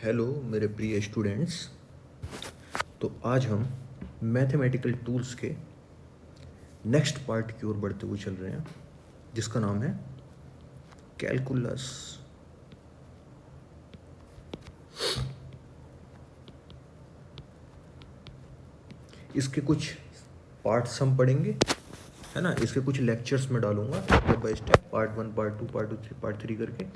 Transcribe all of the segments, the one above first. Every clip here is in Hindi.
हेलो मेरे प्रिय स्टूडेंट्स। तो आज हम मैथमेटिकल टूल्स के नेक्स्ट पार्ट की ओर बढ़ते हुए चल रहे हैं, जिसका नाम है कैलकुलस। इसके कुछ पार्ट्स हम पढ़ेंगे, है ना। इसके कुछ लेक्चर्स में डालूंगा step by step, part 1, part 2, part 3, part 3 करके,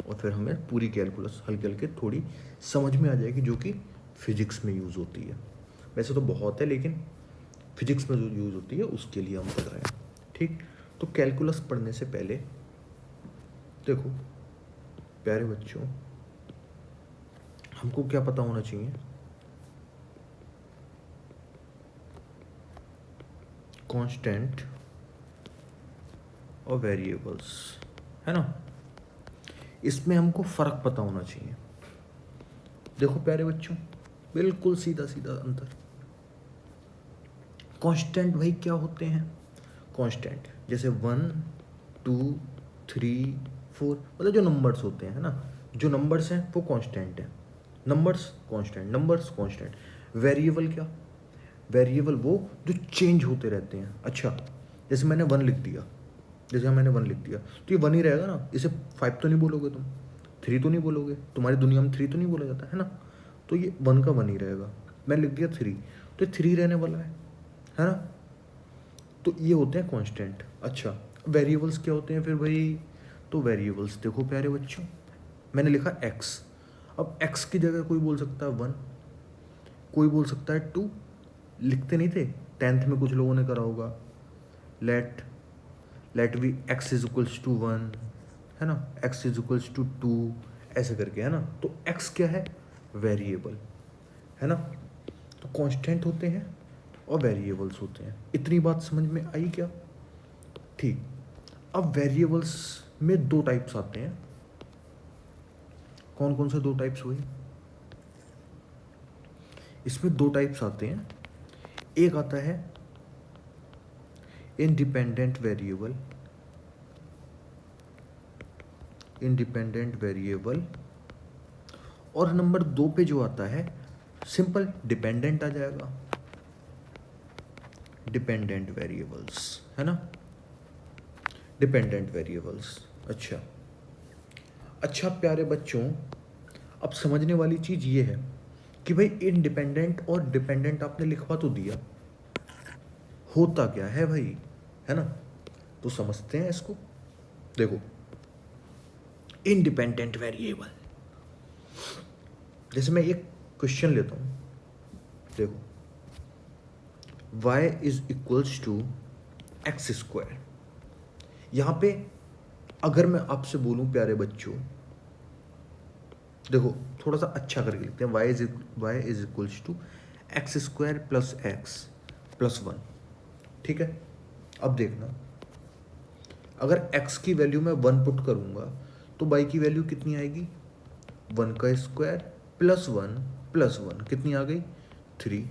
और फिर हमें पूरी कैलकुलस हल्के हल्के थोड़ी समझ में आ जाएगी, जो कि फिजिक्स में यूज़ होती है। वैसे तो बहुत है, लेकिन फिजिक्स में जो यूज़ होती है उसके लिए हम पढ़ रहे हैं। ठीक, तो कैलकुलस पढ़ने से पहले देखो प्यारे बच्चों, हमको क्या पता होना चाहिए? कांस्टेंट और वेरिएबल्स, है ना। इसमें हमको फ़र्क पता होना चाहिए। देखो प्यारे बच्चों, बिल्कुल सीधा सीधा अंतर। कांस्टेंट भाई क्या होते हैं? कांस्टेंट जैसे 1, 2, 3, 4, मतलब जो नंबर्स होते हैं, है ना। जो नंबर्स हैं वो कांस्टेंट है। Numbers constant, numbers constant. Variable क्या? वेरिएबल वो जो चेंज होते रहते हैं। अच्छा, जैसे मैंने 1 लिख दिया, तो ये 1 ही रहेगा ना। इसे 5 तो नहीं बोलोगे तुम, 3 तो नहीं बोलोगे, तुम्हारी दुनिया में 3 तो नहीं बोला जाता है ना। तो ये 1 का 1 ही रहेगा। मैं लिख दिया 3, तो ये 3 रहने वाला है ना। तो ये होते हैं कांस्टेंट। अच्छा, वेरिएबल्स क्या होते हैं फिर भाई? तो वेरिएबल्स देखो प्यारे बच्चों, मैंने लिखा x। अब x की जगह कोई बोल सकता है 1, कोई बोल सकता है 2। लिखते नहीं थे 10th में? कुछ लोगों ने करा होगा, let let we x is equals to 1, है ना, x इज इक्वल्स टू 2, ऐसे करके, है ना। तो x क्या है? वेरिएबल, है ना। तो कांस्टेंट होते हैं और वेरिएबल्स होते हैं। इतनी बात समझ में आई क्या? ठीक। अब वेरिएबल्स में 2 टाइप्स आते हैं। कौन कौन से 2 टाइप्स हुए? इसमें 2 टाइप्स आते हैं। एक आता है इंडिपेंडेंट वेरिएबल, और नंबर 2 पे जो आता है सिंपल डिपेंडेंट आ जाएगा, डिपेंडेंट वेरिएबल्स, है ना, डिपेंडेंट वेरिएबल्स। अच्छा अच्छा प्यारे बच्चों, अब समझने वाली चीज़ ये है कि भाई इंडिपेंडेंट और डिपेंडेंट आपने लिखवा तो दिया, होता क्या है भाई, है ना। तो समझते हैं इसको। देखो इंडिपेंडेंट वेरिएबल, जैसे मैं एक क्वेश्चन लेता हूं, देखो y is equals to x square. यहां पे अगर मैं आपसे बोलूं प्यारे बच्चों, देखो थोड़ा सा अच्छा करके लिखते हैं, y is equals to x square plus x plus 1। ठीक है, अब देखना, अगर x की वैल्यू मैं 1 पुट करूंगा तो y की वैल्यू कितनी आएगी? 1 का स्क्वायर प्लस 1 प्लस 1, कितनी आ गई? 3।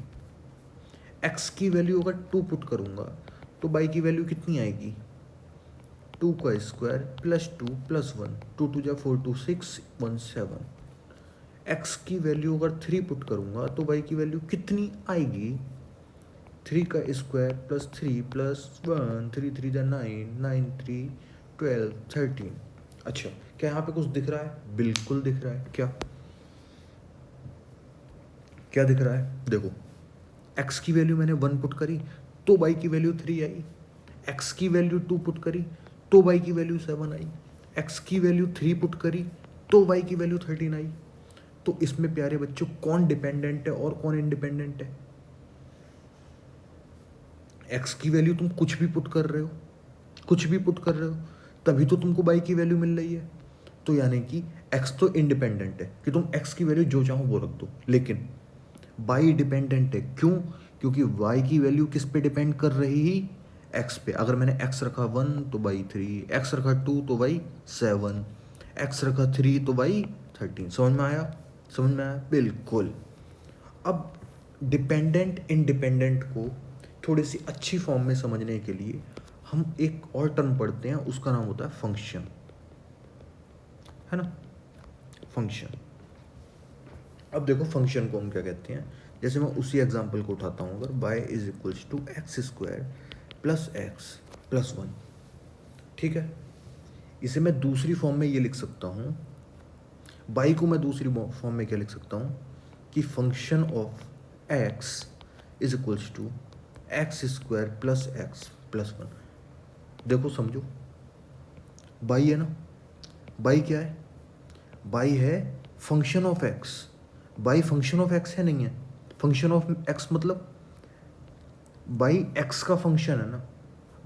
x की वैल्यू अगर 2 पुट करूंगा तो y की वैल्यू कितनी आएगी? 2 का स्क्वायर प्लस 2 प्लस 1, 2 2 जा 4, 2 6, 1 7। x की वैल्यू अगर 3 पुट करूंगा तो y की वैल्यू कितनी आएगी? 3 का स्क्वायर प्लस 3 प्लस 1, 3 3 जा 9, 9 3 12 13। अच्छा, क्या यहाँ पे कुछ दिख रहा है? बिल्कुल दिख रहा है। क्या क्या दिख रहा है? देखो x की वैल्यू मैंने 1 पुट करी तो y की वैल्यू 3 आई, x की वैल्यू 2 पुट करी तो y की वैल्यू 7 आई, x की वैल्यू 3 पुट करी तो y की वैल्यू 13 आई। तो इसमें प्यारे बच्चों कौन डिपेंडेंट है और कौन इंडिपेंडेंट है? x की वैल्यू तुम कुछ भी पुट कर रहे हो, कुछ भी पुट कर रहे हो, तभी तो तुमको y की वैल्यू मिल रही है। तो यानी कि x तो इंडिपेंडेंट है कि तुम x की वैल्यू जो चाहो वो रख दो, लेकिन y डिपेंडेंट है। क्यों? क्योंकि y की वैल्यू किस पे डिपेंड कर रही? x पे। अगर मैंने x रखा 1 तो y 3, x रखा 2 तो y 7, x रखा 3 तो y 13। समझ में आया? समझ में आया? बिल्कुल। अब डिपेंडेंट इंडिपेंडेंट को थोड़ी सी अच्छी फॉर्म में समझने के लिए हम एक और टर्म पढ़ते हैं, उसका नाम होता है फंक्शन, है ना, फंक्शन। अब देखो फंक्शन को हम क्या कहते हैं, जैसे मैं उसी एग्जांपल को उठाता हूँ, अगर y is equals to x square plus x plus one, ठीक है, इसे मैं दूसरी फॉर्म में ये लिख सकता हूँ, बाई को मैं दूसरी फॉर्म में क्या लिख सकता हूँ कि function of x is equals to x square plus x plus one. देखो समझो, बाई है ना, बाई क्या है, बाई है function of x, by function of x है नहीं है, फंक्शन ऑफ एक्स मतलब बाई एक्स का फंक्शन है ना,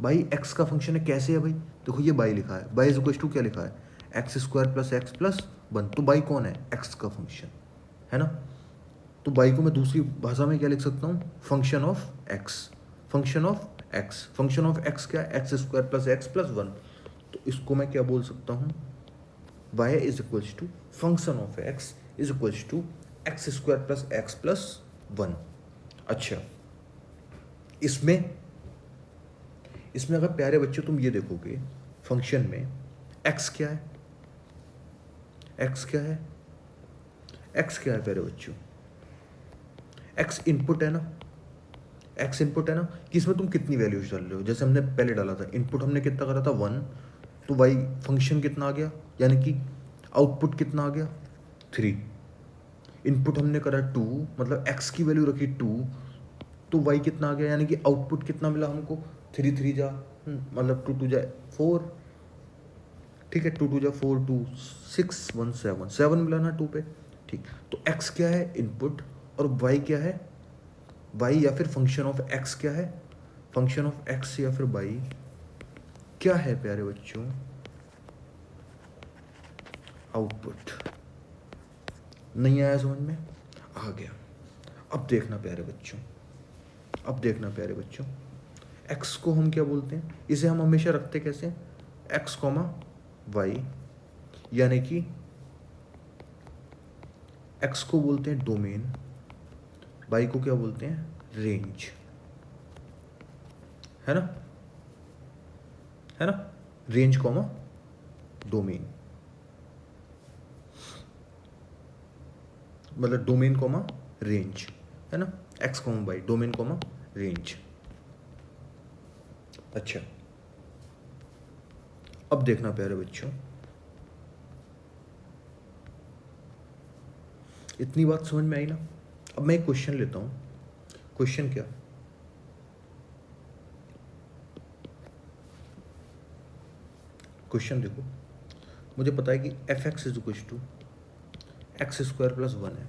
बाई एक्स का फंक्शन है, कैसे है भाई, देखो ये बाई लिखा है, बाई इज इक्वल टू क्या लिखा है, x square plus x plus one, तो बाई कौन है, एक्स का फंक्शन है ना, तो बाई को मैं दूसरी भाषा में क्या लिख सकता हूँ, function of x, function of x, function of x क्या है, x square plus x plus one, तो इसको मैं क्या बोल सकता हूँ, y is equals to function of x is equals to x square plus x plus one. अच्छा, इसमें अगर प्यारे बच्चों तुम ये देखोगे फंक्शन में x क्या है, x क्या है, x क्या है प्यारे बच्चों, x इनपुट है ना, x इनपुट है ना, कि इसमें तुम कितनी वैल्यूज डाल रहे हो, जैसे हमने पहले डाला था इनपुट हमने कितना करा था 1, तो y फंक्शन कितना आ गया, यानी कि आउटपुट कितना आ गया 3, इनपुट हमने करा 2, मतलब x की वैल्यू रखी 2, तो y कितना आ गया, यानी कि आउटपुट कितना मिला हमको 3 3 जा मतलब 2 2 जा 4, ठीक है, 2 2 जा 4 2 6 1 7 7 मिला ना 2 पे, ठीक, तो x क्या है इनपुट और y क्या है, y या फिर फंक्शन ऑफ x क्या है, फंक्शन ऑफ x या फिर y क्या है प्यारे बच्चों, आउटपुट। नहीं आया समझ में, आ गया। अब देखना प्यारे बच्चों, अब देखना प्यारे बच्चों, x को हम क्या बोलते हैं, इसे हम हमेशा रखते कैसे, x कॉमा वाई, यानी कि x को बोलते हैं डोमेन, y को क्या बोलते हैं, रेंज, है ना, है ना, रेंज कॉमा डोमेन, मतलब डोमेन कॉमा रेंज, है ना, x comma y, domain comma range. अच्छा, अब देखना प्यारे बच्चों, इतनी बात समझ में आई ना, अब मैं एक क्वेश्चन लेता हूं, क्वेश्चन क्या, क्वेश्चन देखो, मुझे पता है कि f x is equal to x square plus one है,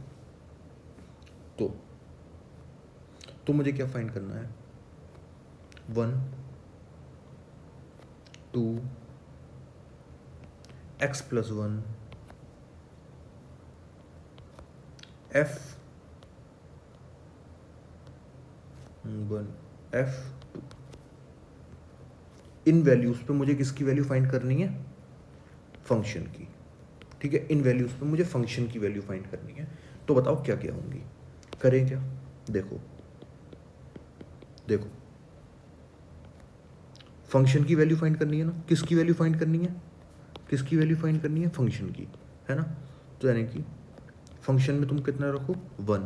तो मुझे क्या फाइंड करना है, 1 2 x plus one f 1 f 2, इन वैल्यूज पे मुझे किसकी वैल्यू फाइंड करनी है, फंक्शन की, ठीक है, इन वैल्यूज पे मुझे फंक्शन की वैल्यू फाइंड करनी है, तो बताओ क्या क्या होंगी, करें क्या, देखो देखो, फंक्शन की वैल्यू फाइंड करनी है ना, किसकी वैल्यू फाइंड करनी है, किसकी वैल्यू फाइंड करनी है, फंक्शन की, है ना, तो यानी कि फंक्शन में तुम कितना रखो 1,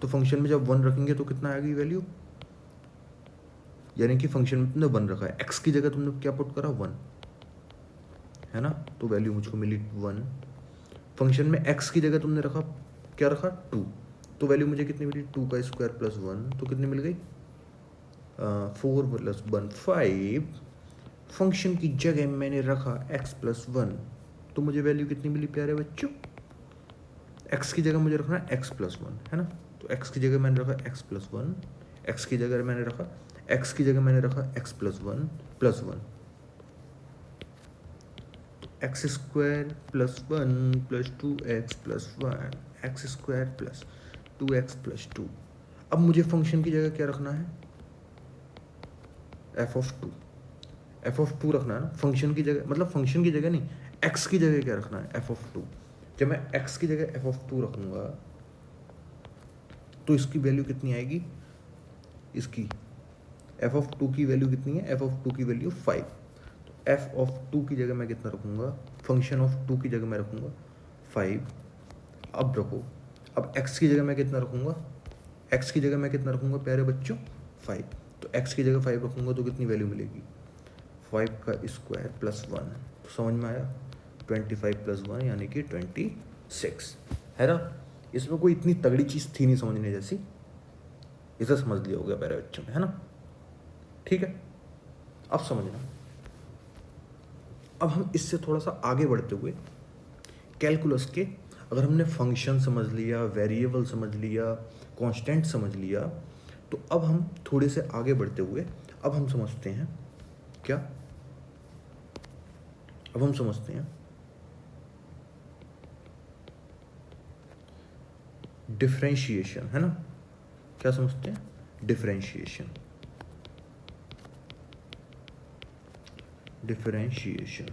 तो फंक्शन में जब 1 रखेंगे तो कितना आएगी वैल्यू, यानी कि फंक्शन में तुमने 1 रखा है, x की जगह तुमने क्या पुट करा 1, है ना, तो वैल्यू मुझको मिली 1, फंक्शन में x की जगह तुमने रखा, क्या रखा 2, तो वैल्यू मुझे कितनी मिली 2 का स्क्वायर प्लस 1, तो कितनी मिल गई 4 प्लस 1 5, फंक्शन की जगह मैंने रखा x प्लस 1, तो मुझे वैल्यू कितनी मिली प्यारे बच्चों, x की जगह मुझे रखना है x प्लस 1, है ना, तो x की जगह मैंने रखा x प्लस 1, x की जगह मैंने रखा x की जगह मैंने रखा x plus 1 plus 1, x square plus 1 plus 2x plus 1 x square plus 2x plus 2, अब मुझे फंक्शन की जगह क्या रखना है, एफ ऑफ टू रखना है ना, फंक्शन की जगह, मतलब फंक्शन की जगह नहीं, x की जगह क्या रखना है, एफ ऑफ 2, जब मैं x की जगह एफ ऑफ 2 रखूंगा तो इसकी वैल्यू कितनी आएगी, इसकी एफ ऑफ 2 की वैल्यू कितनी है, एफ ऑफ 2 की वैल्यू 5, तो एफ ऑफ 2 की जगह मैं कितना रखूंगा, फंक्शन ऑफ 2 की जगह मैं रखूंगा 5, अब रखो, अब x की जगह मैं कितना रखूँगा, x की जगह मैं कितना रखूँगा प्यारे बच्चों, 5। तो x की जगह 5 रखूँगा तो कितनी वैल्यू मिलेगी, 5 का स्क्वायर प्लस 1। तो समझ में आया, 25 प्लस 1 यानी कि 26 है ना। इसमें कोई इतनी तगड़ी चीज़ थी नहीं समझने जैसी, इसे समझ लिया होगा प्यारे बच्चों ने, है ना। ठीक है, अब समझना। अब हम इससे थोड़ा सा आगे बढ़ते हुए कैलकुलस के, अगर हमने फंक्शन समझ लिया, वेरिएबल समझ लिया, कांस्टेंट समझ लिया, तो अब हम थोड़े से आगे बढ़ते हुए अब हम समझते हैं क्या, अब हम समझते हैं डिफरेंशिएशन, है ना। क्या समझते हैं, डिफरेंशिएशन, डिफरेंशिएशन।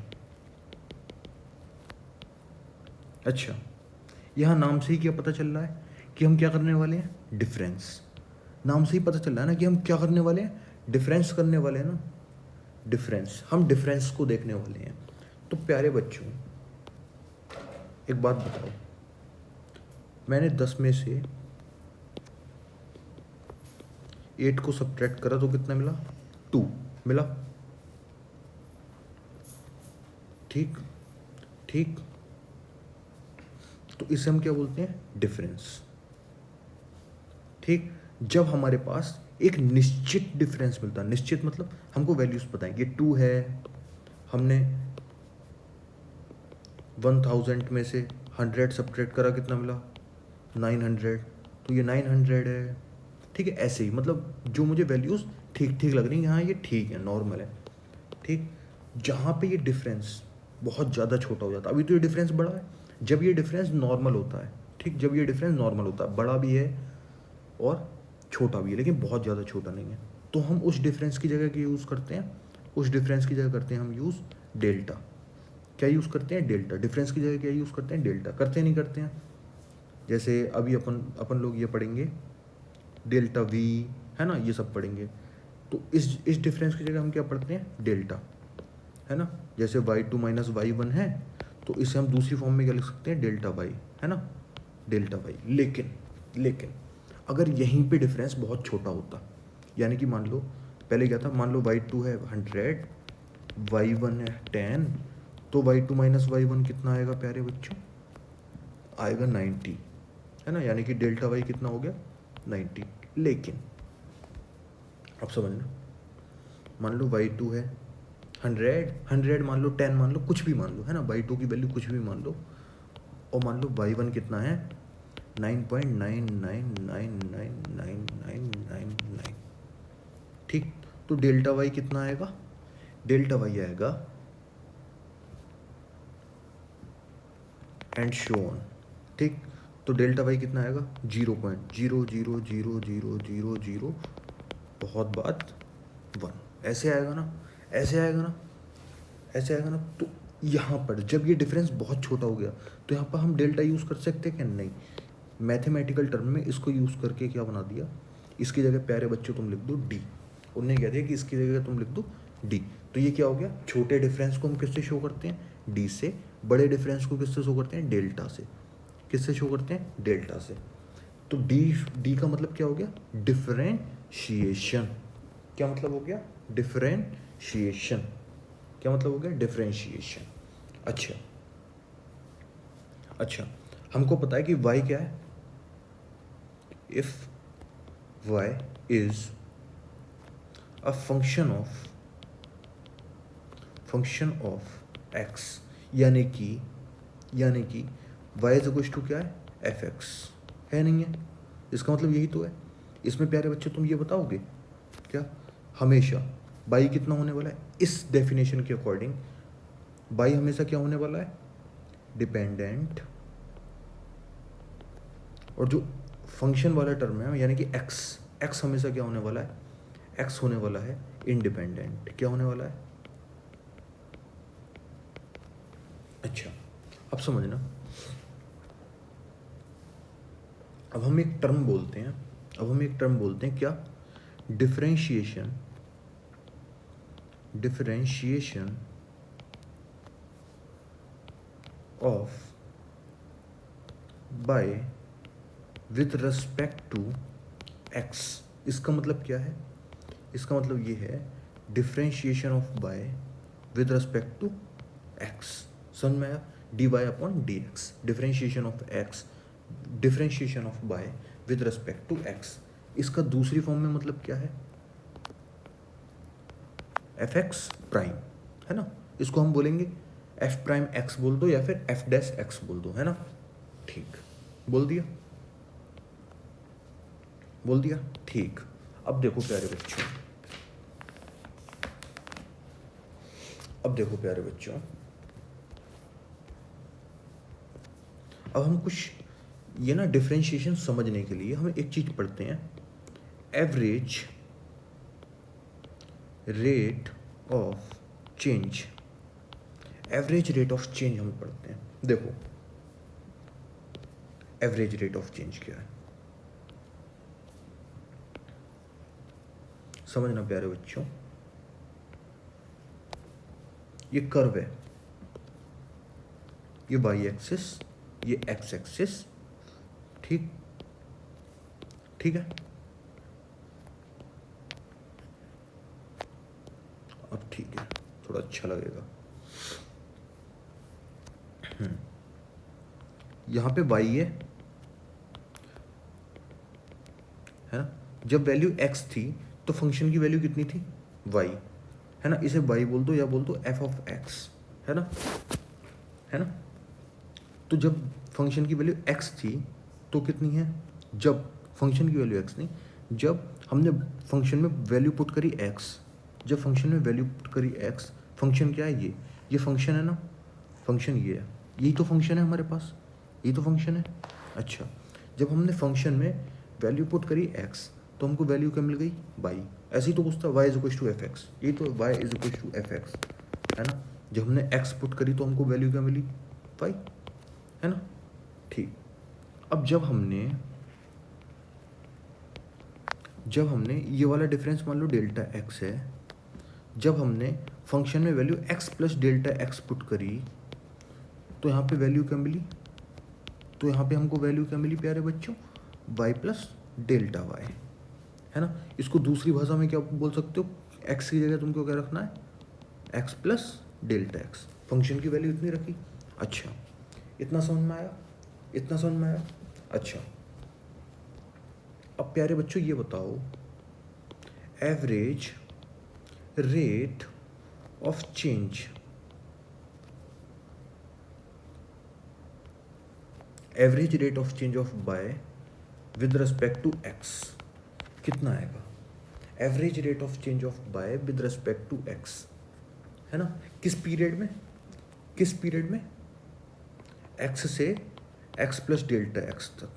अच्छा, यहाँ नाम से ही क्या पता चल रहा है कि हम क्या करने वाले हैं, डिफरेंस। नाम से ही पता चल रहा है ना कि हम क्या करने वाले हैं, डिफरेंस करने वाले हैं ना, डिफरेंस। हम डिफरेंस को देखने वाले हैं। तो प्यारे बच्चों एक बात बताओ, मैंने 10 में से 8 को सब्ट्रैक्ट करा तो कितना मिला, 2 मिला। ठीक ठीक, तो इसे हम क्या बोलते हैं, डिफरेंस। ठीक, जब हमारे पास एक निश्चित डिफरेंस मिलता है, निश्चित मतलब हमको वैल्यूज पता है कि 2 है, हमने 1000 में से 100 सब्ट्रैक्ट करा, कितना मिला, 900, तो ये 900 है। ठीक है, ऐसे ही मतलब जो मुझे वैल्यूज़ ठीक ठीक लग रही हैं, हाँ ये ठीक है, नॉर्मल है। ठीक, जहाँ पे ये डिफरेंस बहुत ज़्यादा छोटा हो जाता है, अभी तो ये डिफरेंस बड़ा है, जब ये डिफरेंस नॉर्मल होता है, ठीक, जब ये डिफरेंस नॉर्मल होता है, बड़ा भी है और छोटा भी है, लेकिन बहुत ज़्यादा छोटा नहीं है, तो हम उस डिफरेंस की जगह क्या यूज़ करते हैं, उस डिफरेंस की जगह करते हैं हम यूज़ डेल्टा। क्या यूज़ करते हैं, डेल्टा। डिफरेंस की जगह क्या यूज़ करते हैं, डेल्टा। करते हैं नहीं करते हैं, जैसे अभी अपन लोग ये पढ़ेंगे डेल्टा वी, है ना, ये सब पढ़ेंगे। तो इस डिफरेंस की जगह हम क्या पढ़ते हैं, डेल्टा, है ना। जैसे y2 माइनस y1 है, तो इसे हम दूसरी फॉर्म में क्या लिख सकते हैं, डेल्टा y, है ना, डेल्टा y। लेकिन अगर यहीं पे डिफरेंस बहुत छोटा होता, यानी कि मान लो पहले क्या था, मान लो y2 है 100, y1 है 10, तो y2 माइनस y1 कितना आएगा प्यारे बच्चों, आएगा 90, है ना, यानी कि डेल्टा y कितना हो गया, 90। लेकिन अब समझना, मान लो y2 है 100 मान लो, 10 मान लो, कुछ भी मान लो, है ना, y2 की वैल्यू कुछ भी मान लो, और मान लो y1 कितना है, 9.99999999। ठीक, तो डेल्टा y कितना आएगा, डेल्टा y आएगा एंड शो ऑन। ठीक, तो डेल्टा y कितना आएगा, 0.0000000, बहुत बात 1, ऐसे आएगा ना, ऐसे आएगा ना, ऐसे आएगा ना। तो यहाँ पर जब ये डिफरेंस बहुत छोटा हो गया, तो यहाँ पर हम डेल्टा यूज़ कर सकते हैं क्या, नहीं। मैथमेटिकल टर्म में इसको यूज़ करके क्या बना दिया, इसकी जगह प्यारे बच्चों तुम लिख दो डी। उन्हें कह दिया कि इसकी जगह तुम लिख दो डी। तो ये क्या हो गया, छोटे डिफरेंस को हम किससे शो करते हैं, डी से। बड़े डिफरेंस को किससे शो करते हैं, डेल्टा से। किससे शो करते हैं, डेल्टा से। तो डी का मतलब क्या हो गया, डिफरेंशिएशन। क्या मतलब हो गया, डिफरेंशिएशन। क्या मतलब हो गया, डिफरेंशिएशन। अच्छा, हमको पता है कि y क्या है, if y is a function of x, यानी कि y इज इक्वल टू क्या है, fx, है नहीं है, इसका मतलब यही तो है। इसमें प्यारे बच्चे तुम ये बताओगे क्या, हमेशा y कितना होने वाला है, इस डेफिनेशन के अकॉर्डिंग y हमेशा क्या होने वाला है, डिपेंडेंट। और जो फंक्शन वाला टर्म है यानी कि x हमेशा क्या होने वाला है, x होने वाला है इंडिपेंडेंट। क्या होने वाला है, अच्छा, अब समझना। अब हम एक टर्म बोलते हैं, क्या, differentiation of y with respect to x. इसका मतलब क्या है? इसका मतलब ये है differentiation of y with respect to x. समझ में आया? D y upon d x, differentiation of x, differentiation of y with respect to x. इसका दूसरी फॉर्म में मतलब क्या है? एफ एक्स प्राइम, है ना। इसको हम बोलेंगे एफ प्राइम एक्स बोल दो या फिर एफ डैश एक्स बोल दो, है ना। ठीक, बोल दिया, बोल दिया, ठीक। अब देखो प्यारे बच्चों, अब देखो प्यारे बच्चों, अब हम कुछ ये ना डिफरेंशिएशन समझने के लिए हम एक चीज पढ़ते हैं, average rate of change. Average rate of change हम पढ़ते हैं। देखो एवरेज रेट ऑफ चेंज क्या है, समझना प्यारे बच्चों। ये कर्व है, ये वाई एक्सिस, ये एक्स एक्सिस, ठीक, ठीक है। अब ठीक है, थोड़ा अच्छा लगेगा। यहां पे y है ना। जब वैल्यू x थी तो फंक्शन की वैल्यू कितनी थी? y, है ना। इसे y बोल दो या बोल दो f ऑफ x, है ना, है ना। तो जब फंक्शन की वैल्यू x थी तो कितनी है? जब फंक्शन की वैल्यू x नहीं, जब हमने फंक्शन में वैल्यू पुट करी x, जब फंक्शन में वैल्यू पुट करी x, फंक्शन क्या है? ये फंक्शन है ना, फंक्शन ये है, यही तो फंक्शन है हमारे पास, यही तो फंक्शन है। अच्छा, जब हमने फंक्शन में वैल्यू पुट करी x तो हमको वैल्यू क्या मिल गई? y। ऐसे ही तो पूछता y is equal to f x, यही तो y is equal to f x, है ना। जब हमने x पुट करी तो हमको वैल्यू क्या मिली? y, है ना। ठीक, अब जब हमने ये वाला डिफरेंस मान लो डेल्टा x है, जब हमने फंक्शन में value x plus delta x put करी तो यहाँ पे वैल्यू क्या मिली? तो यहाँ पे हमको वैल्यू क्या मिली प्यारे बच्चों? y प्लस डेल्टा y, है ना। इसको दूसरी भाषा में क्या बोल सकते हो? x की जगह तुमको क्या रखना है? x plus delta x, function की वैल्यू इतनी रखी। अच्छा, इतना समझ में आया? इतना समझ में आया? अच्छा, अब प्यारे बच्चों ये बताओ, average rate of change, average rate of change of y with respect to x कितना आएगा? Average rate of change of y with respect to x, है ना। किस पीरियड में? किस पीरियड में? एक्स से एक्स प्लस डेल्टा एक्स तक,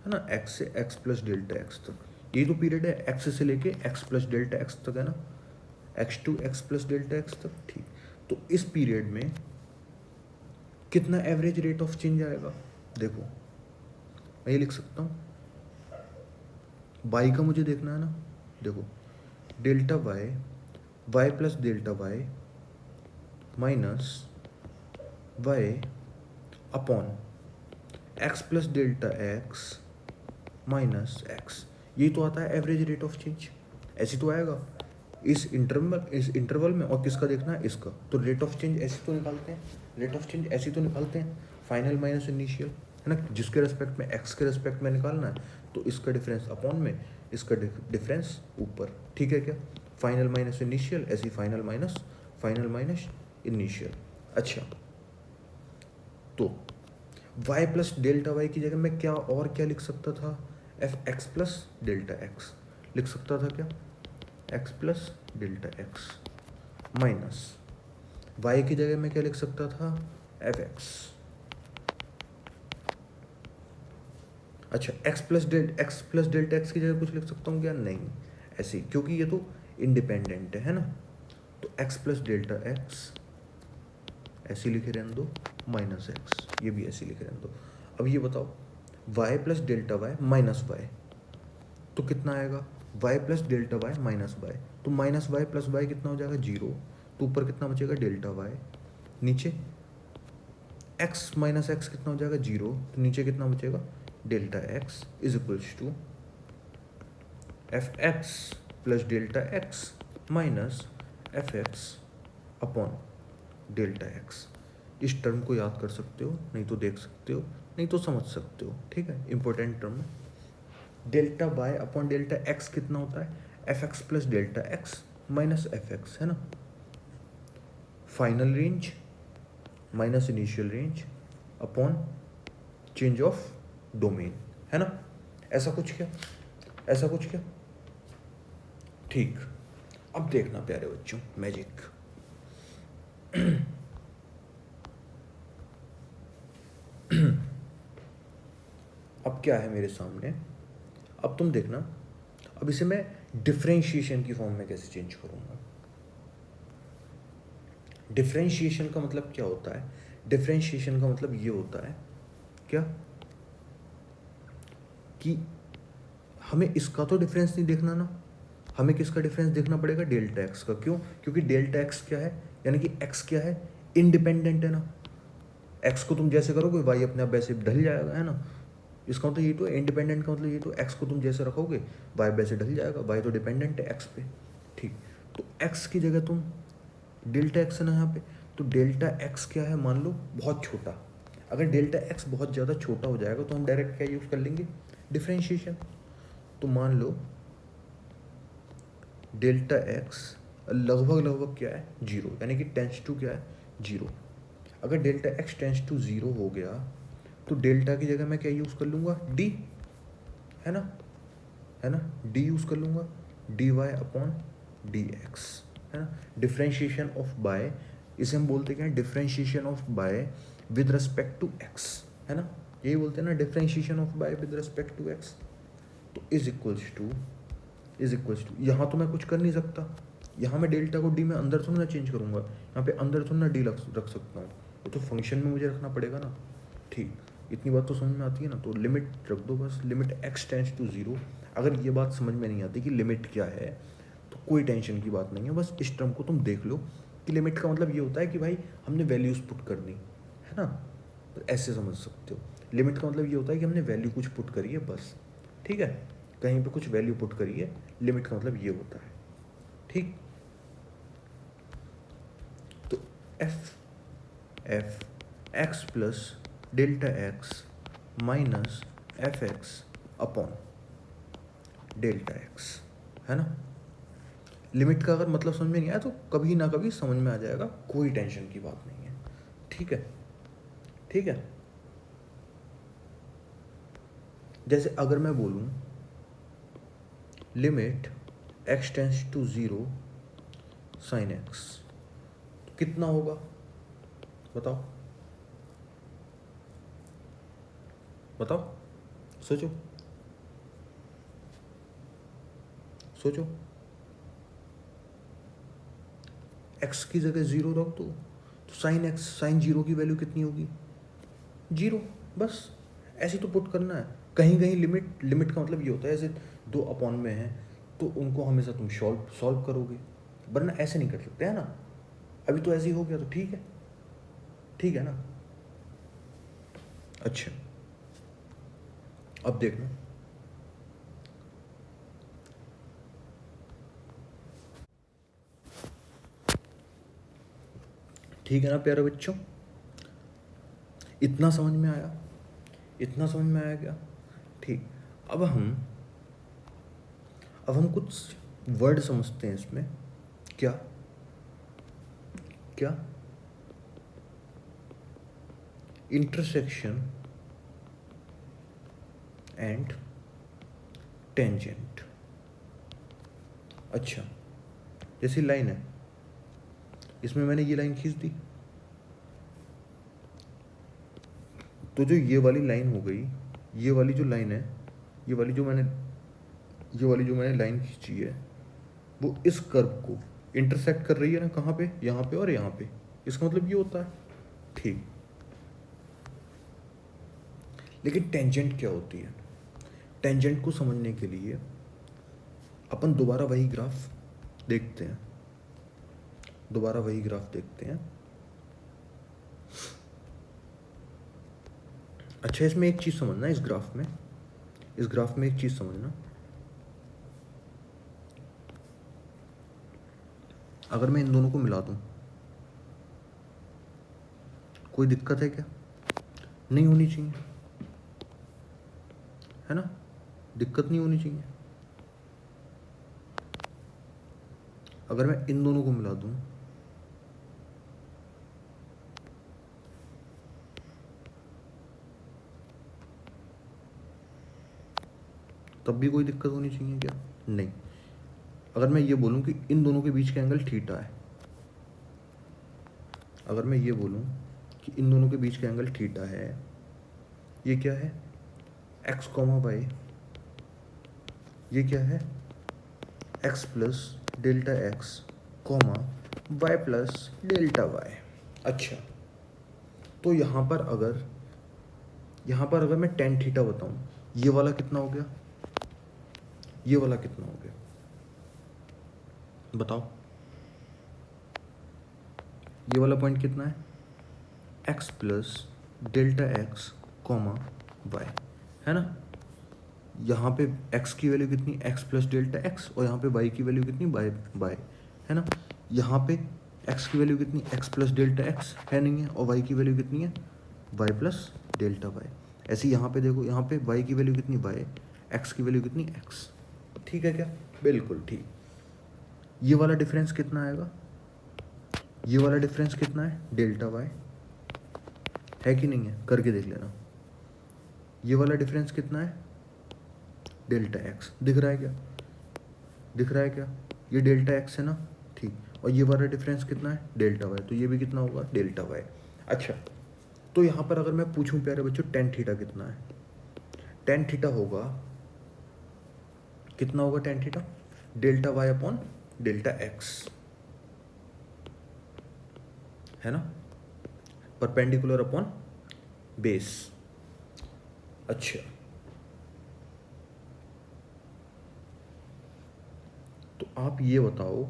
है ना। एक्स से एक्स प्लस डेल्टा एक्स तक, यही तो पीरियड है, एक्स से लेके एक्स प्लस डेल्टा एक्स तक, है ना। X to x plus delta x तक, ठीक। तो इस पीरियड में कितना एवरेज रेट ऑफ चेंज आएगा? देखो मैं ये लिख सकता हूँ, वाई का मुझे देखना है ना। देखो delta y, y plus delta y minus y upon x plus delta x minus x, यही तो आता है एवरेज रेट ऑफ चेंज। ऐसे तो आएगा इस इंटरवल में, और किसका देखना है? इसका। तो रेट ऑफ चेंज ऐसे तो निकालते हैं, रेट ऑफ चेंज ऐसे तो निकालते हैं, फाइनल माइनस इनिशियल, है ना। जिसके रेस्पेक्ट में एक्स के रेस्पेक्ट में निकालना है तो इसका डिफरेंस अपॉन में, इसका डिफरेंस ऊपर, ठीक है क्या। फाइनल माइनस इनिशियल, ऐसे फाइनल माइनस इनिशियल। अच्छा, तो y प्लस डेल्टा वाई की जगह मैं क्या और क्या लिख सकता था? F x plus delta x लिख सकता था क्या? X plus delta x minus y की जगह मैं क्या लिख सकता था? F x. अच्छा, एक्स प्लस डेल्टा एक्स की जगह कुछ लिख सकता हूँ क्या? नहीं, ऐसे, क्योंकि ये तो इंडिपेंडेंट है ना। तो एक्स प्लस डेल्टा एक्स ऐसे लिखे रहने दो, माइनस एक्स ये भी ऐसे लिखे रहने दो। अब ये बताओ, y plus delta y minus y तो कितना आएगा? Y plus delta y minus y, तो माइनस वाई प्लस वाई कितना हो जाएगा? 0। तो ऊपर कितना बचेगा? Delta y. नीचे एक्स माइनस एक्स कितना हो जाएगा? 0। तो नीचे कितना बचेगा? Delta x is equals to f x plus delta x minus f x upon delta x. इस टर्म को याद कर सकते हो, नहीं तो देख सकते हो, नहीं तो समझ सकते हो, ठीक है, इंपॉर्टेंट टर्म है। Delta y upon delta x कितना होता है, f x plus delta x minus f x, है ना। Final range minus initial range upon change of domain, है ना। ऐसा कुछ क्या, ऐसा कुछ क्या, ठीक। अब देखना प्यारे बच्चों मैजिक। अब क्या है मेरे सामने, अब तुम देखना, अब इसे मैं डिफरेंशिएशन की फॉर्म में कैसे चेंज करूंगा। डिफरेंशिएशन का मतलब क्या होता है, डिफरेंशिएशन का मतलब ये होता है क्या कि हमें इसका तो डिफरेंस नहीं देखना ना, हमें किसका डिफरेंस देखना पड़ेगा, डेल्टा एक्स का। क्यों, क्योंकि डेल्टा एक्स क्या है, यानी कि एक्स क्या है, इंडिपेंडेंट है ना। एक्स को तुम जैसे करोगे वाई अपने आप वैसे ढल जाएगा, है ना। इसका मतलब ये तो इंडिपेंडेंट का मतलब ये तो एक्स को तुम जैसे रखोगे वाई वैसे ढल जाएगा, वाई तो डिपेंडेंट है एक्स पे, ठीक। तो एक्स की जगह तुम डेल्टा एक्स है ना यहाँ पे, तो डेल्टा एक्स क्या है, मान लो बहुत छोटा। अगर डेल्टा एक्स बहुत ज़्यादा छोटा हो जाएगा तो हम डायरेक्ट क्या यूज़ कर लेंगे, डिफ्रेंशिएशन। तो मान लो डेल्टा एक्स लगभग लगभग क्या है, जीरो, यानी कि टेंस टू क्या है, जीरो। अगर delta x tends to zero हो गया तो डेल्टा की जगह मैं क्या यूज़ कर लूँगा, डी, है ना, है ना, डी यूज़ कर लूँगा, d y upon d x, है ना। डिफ्रेंशिएशन ऑफ बाय, इसे हम बोलते क्या है, differentiation of y with respect to x, है ना, यही बोलते हैं ना, differentiation of y with respect to x. तो इज इक्वल्स टू यहाँ तो मैं कुछ कर नहीं सकता, यहाँ मैं डेल्टा को डी में अंदर थोड़ा ना चेंज करूँगा, यहाँ पे अंदर थोड़ा ना डी रख सकता हूँ, वो तो फंक्शन में मुझे रखना पड़ेगा ना, ठीक। इतनी बात तो समझ में आती है ना, तो लिमिट रख दो बस, limit x tends to zero. अगर ये बात समझ में नहीं आती कि लिमिट क्या है तो कोई टेंशन की बात नहीं है, बस इस टर्म को तुम देख लो कि लिमिट का मतलब ये होता है कि भाई हमने वैल्यूज पुट करनी, है ना, तो ऐसे समझ सकते हो। लिमिट का मतलब ये होता है कि हमने वैल्यू कुछ पुट करी है बस, ठीक है, कहीं पे कुछ वैल्यू पुट करी है, लिमिट का मतलब ये होता है, ठीक। तो F x plus delta x minus f x upon delta x, है ना। लिमिट का अगर मतलब समझ में नहीं आया तो कभी ना कभी समझ में आ जाएगा, कोई टेंशन की बात नहीं है, ठीक है, ठीक है। जैसे अगर मैं बोलूं limit x tends to zero sine x, तो कितना होगा बताओ, बताओ, सोचो, सोचो। एक्स की जगह जीरो रख दो तो साइन एक्स, साइन जीरो की वैल्यू कितनी होगी, जीरो, बस ऐसे तो पुट करना है। कहीं कहीं लिमिट, लिमिट का मतलब ये होता है, ऐसे दो अपॉन में है तो उनको हमेशा तुम सॉल्व करोगे, वरना ऐसे नहीं कर सकते, है ना। अभी तो ऐसे ही हो गया तो ठीक है, ठीक है ना। अच्छा अब देखना, ठीक है ना प्यारे बच्चों, इतना समझ में आया, इतना समझ में आया क्या, ठीक। अब हम कुछ वर्ड समझते हैं इसमें, क्या क्या, इंटरसेक्शन एंड टेंजेंट। अच्छा, जैसी लाइन है, इसमें मैंने ये लाइन खींच दी, तो जो ये वाली लाइन हो गई, ये वाली जो लाइन है, ये वाली जो मैंने लाइन खींची है, वो इस कर्व को इंटरसेक्ट कर रही है ना, कहाँ पे, यहाँ पे और यहाँ पे। इसका मतलब ये होता है, ठीक। लेकिन टेंजेंट क्या होती है, टेंजेंट को समझने के लिए अपन दोबारा वही ग्राफ देखते हैं, दोबारा वही ग्राफ देखते हैं। अच्छा, इसमें एक चीज़ समझना, इस ग्राफ में एक चीज़ समझना, अगर मैं इन दोनों को मिला दूं, कोई दिक्कत है क्या? नहीं होनी चाहिए, है ना, दिक्कत नहीं होनी चाहिए। अगर मैं इन दोनों को मिला दूं, तब भी कोई दिक्कत होनी चाहिए क्या? नहीं। अगर मैं ये बोलूं कि इन दोनों के बीच का एंगल थीटा है, अगर मैं ये बोलूं कि इन दोनों के बीच का एंगल थीटा है, ये क्या है? एक्स कॉमा वाई, ये क्या है? X plus delta x comma y plus delta y. अच्छा, तो यहाँ पर अगर मैं टेन थीटा बताऊँ, ये वाला कितना हो गया, ये वाला कितना हो गया, बताओ? ये वाला पॉइंट कितना है? X plus delta x comma y, है ना। यहाँ पे x की वैल्यू कितनी, x प्लस डेल्टा एक्स, और यहाँ पे y की वैल्यू कितनी, y, है ना। यहाँ पे x की वैल्यू कितनी, x प्लस डेल्टा एक्स है नहीं है, और y की वैल्यू कितनी है, y प्लस डेल्टा y। ऐसे यहाँ पे देखो, यहाँ पे y की वैल्यू कितनी, y, x की वैल्यू कितनी, x। ठीक है क्या? बिल्कुल ठीक। ये वाला डिफरेंस कितना आएगा, ये वाला डिफरेंस कितना है, डेल्टा y, है कि नहीं है? करके देख लेना। ये वाला डिफरेंस कितना है, डेल्टा एक्स। दिख रहा है क्या, दिख रहा है क्या? ये डेल्टा एक्स है ना, ठीक। और ये वाला डिफरेंस कितना है, डेल्टा वाई, तो ये भी कितना होगा, डेल्टा वाई। अच्छा, तो यहाँ पर अगर मैं पूछूं प्यारे बच्चों, टेन थीटा कितना है? टेन थीटा होगा, कितना होगा tan theta, delta y upon delta x, है ना, परपेंडिकुलर अपॉन बेस। अच्छा, तो आप ये बताओ,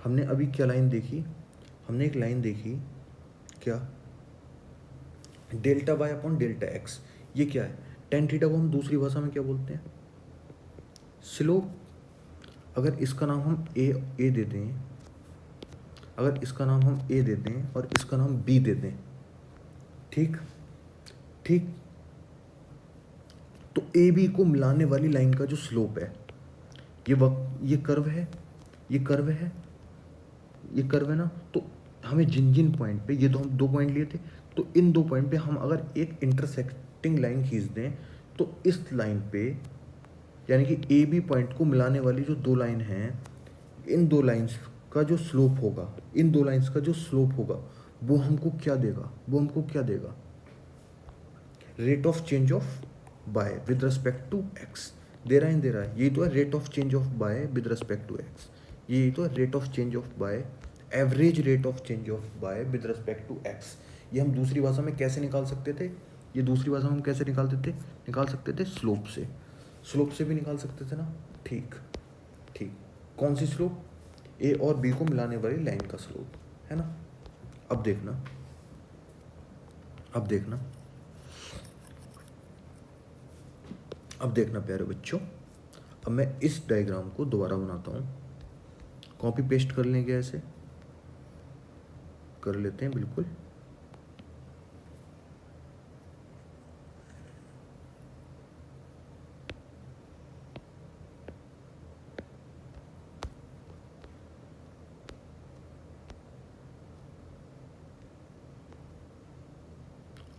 हमने अभी क्या लाइन देखी, हमने एक लाइन देखी, क्या, delta y upon delta x. ये क्या है? टेन थीटा को हम दूसरी भाषा में क्या बोलते हैं, स्लोप। अगर इसका नाम हम ए दे दें, अगर इसका नाम हम ए दे दें और इसका नाम बी दे दें, ठीक ठीक, तो ए बी को मिलाने वाली लाइन का जो स्लोप है, ये कर्व है, ये कर्व है, ये कर्व है ना। तो हमें जिन जिन पॉइंट पे, ये तो हम दो पॉइंट लिए थे, तो इन दो पॉइंट पे हम अगर एक इंटरसेक्टिंग लाइन खींच दें, तो इस लाइन पे, यानी कि ए बी पॉइंट को मिलाने वाली जो दो लाइन हैं, इन दो लाइंस का जो स्लोप होगा, इन दो लाइंस का जो स्लोप होगा, वो हमको क्या देगा, वो हमको क्या देगा, rate of change of y with respect to x. दे रहा है, यही तो है rate of change of y with respect to x, यही तो है rate of change of y, average rate of change of y with respect to x. ये हम दूसरी भाषा में कैसे निकाल सकते थे, ये दूसरी भाषा में हम कैसे निकाल सकते थे, स्लोप से, स्लोप से भी निकाल सकते थे ना, ठीक ठीक। कौन सी स्लोप, ए और बी को मिलाने वाली लाइन का स्लोप, है ना। अब देखना, अब देखना, अब देखना प्यारे बच्चों, अब मैं इस डायग्राम को दोबारा बनाता हूँ, कॉपी पेस्ट कर लेंगे, ऐसे कर लेते हैं बिल्कुल।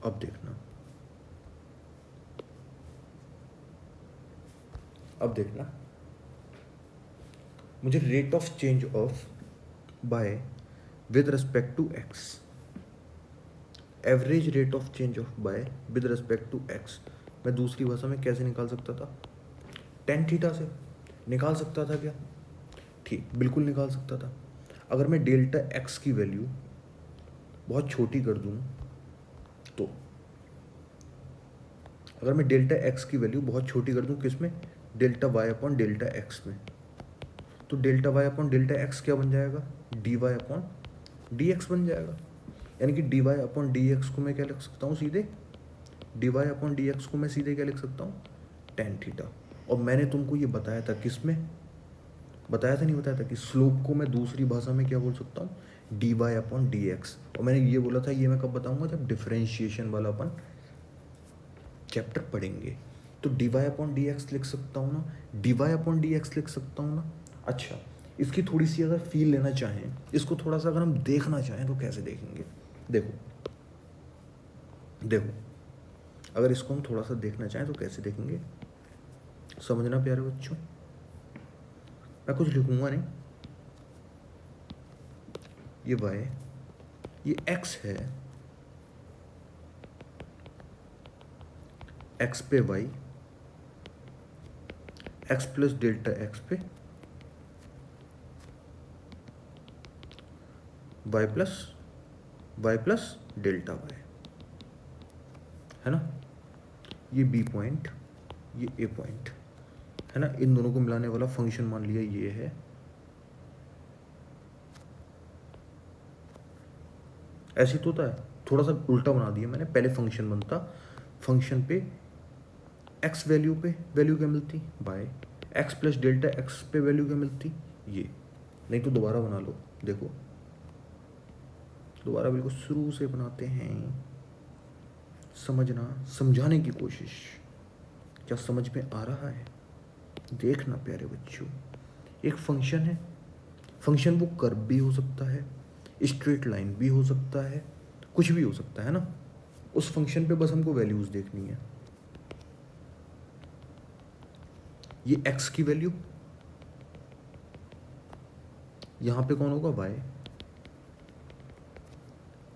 अब देखना, अब देखना, मुझे rate of change of y with respect to x, average rate of change of y with respect to x, मैं दूसरी भाषा में कैसे निकाल सकता था, टेन थीटा से निकाल सकता था क्या, ठीक, बिल्कुल निकाल सकता था। अगर मैं डेल्टा एक्स की वैल्यू बहुत छोटी कर दूं, तो अगर मैं डेल्टा एक्स की वैल्यू बहुत छोटी कर दूं, किसमें, delta y upon delta x में, तो delta y upon delta x क्या बन जाएगा, d y upon d x बन जाएगा। यानी कि d y upon d x को मैं क्या लिख सकता हूँ, सीधे d y upon d x को मैं सीधे क्या लिख सकता हूँ, टेन थीटा। और मैंने तुमको ये बताया था, किस में बताया था, नहीं बताया था कि स्लोप को मैं दूसरी भाषा में क्या बोल सकता हूँ, d y upon d x. और मैंने ये बोला था ये मैं कब बताऊँगा, जब डिफरेंशिएशन वाला अपन चैप्टर पढ़ेंगे। तो d y upon d x लिख सकता हूँ ना, d y upon d x लिख सकता हूँ ना। अच्छा, इसकी थोड़ी सी अगर फील लेना चाहें, इसको थोड़ा सा अगर हम देखना चाहें तो कैसे देखेंगे, देखो देखो, अगर इसको हम थोड़ा सा देखना चाहें तो कैसे देखेंगे, समझना प्यारे बच्चों। मैं कुछ लिखूंगा नहीं, ये y, ये x है, x पे y, x plus delta x पे y प्लस डेल्टा y, है ना। ये b पॉइंट, ये a पॉइंट, है ना। इन दोनों को मिलाने वाला फंक्शन मान लिया ये है। ऐसे तो होता है, थोड़ा सा उल्टा बना दिया मैंने, पहले फंक्शन बनता, फंक्शन पे x वैल्यू पे वैल्यू क्या मिलती, y x plus delta x पे वैल्यू क्या मिलती, ये। नहीं तो दोबारा बना लो, देखो दोबारा बिल्कुल शुरू से बनाते हैं, समझना, समझाने की कोशिश। क्या समझ में आ रहा है, देखना प्यारे बच्चों। एक फंक्शन है, फंक्शन वो कर्व भी हो सकता है, स्ट्रेट लाइन भी हो सकता है, कुछ भी हो सकता है ना। उस फंक्शन पे बस हमको वैल्यूज देखनी है। ये x की वैल्यू, यहां पे कौन होगा, y।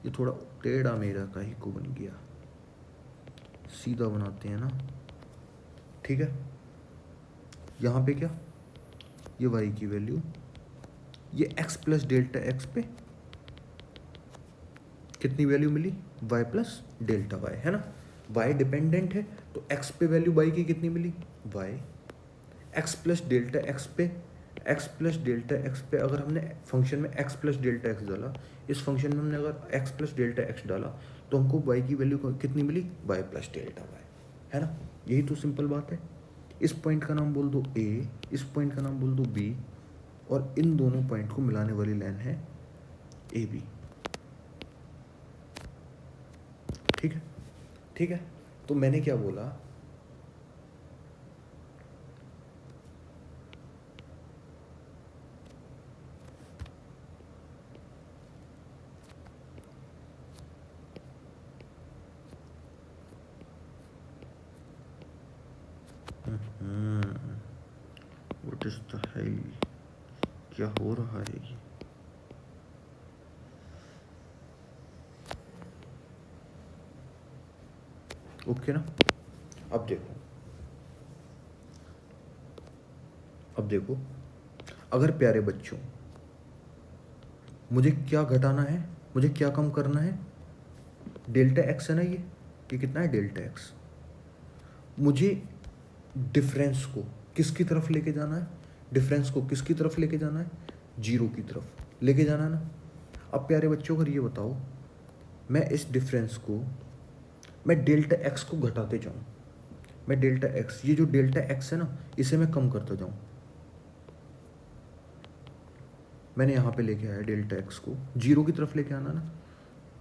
ये थोड़ा टेढ़ा मेढ़ा का ही को बन गया, सीधा बनाते हैं ना, ठीक है। यहां पे क्या, ये y की वैल्यू, ये x प्लस डेल्टा x पे कितनी वैल्यू मिली, y प्लस डेल्टा y, है ना। y डिपेंडेंट है तो x पे वैल्यू y की कितनी मिली, y। x plus delta x पे, x प्लस डेल्टा x पे अगर हमने फंक्शन में x प्लस डेल्टा x डाला, इस फंक्शन में हमने अगर x प्लस डेल्टा x डाला तो हमको y की वैल्यू कितनी मिली, y प्लस डेल्टा y, है ना। यही तो सिंपल बात है। इस पॉइंट का नाम बोल दो a, इस पॉइंट का नाम बोल दो b, और इन दोनों पॉइंट को मिलाने वाली लाइन है ए बी, ठीक है। ठीक है, तो मैंने क्या बोला, व्हाट इज द हेल, क्या हो रहा है ये। ओके ना। अब देखो, अब देखो, अगर प्यारे बच्चों मुझे क्या घटाना है, मुझे क्या कम करना है, डेल्टा एक्स है ना, ये कितना है डेल्टा एक्स। मुझे डिफरेंस को किसकी तरफ लेके जाना है, डिफरेंस को किसकी तरफ लेके जाना है, जीरो की तरफ लेके जाना है ना। अब प्यारे बच्चों अगर ये बताओ, मैं इस डिफरेंस को, मैं डेल्टा एक्स को घटाते जाऊँ, मैं डेल्टा एक्स, ये जो डेल्टा एक्स है ना, इसे मैं कम करता जाऊँ। मैंने यहाँ पे लेके आया डेल्टा एक्स को, जीरो की तरफ लेके आना ना,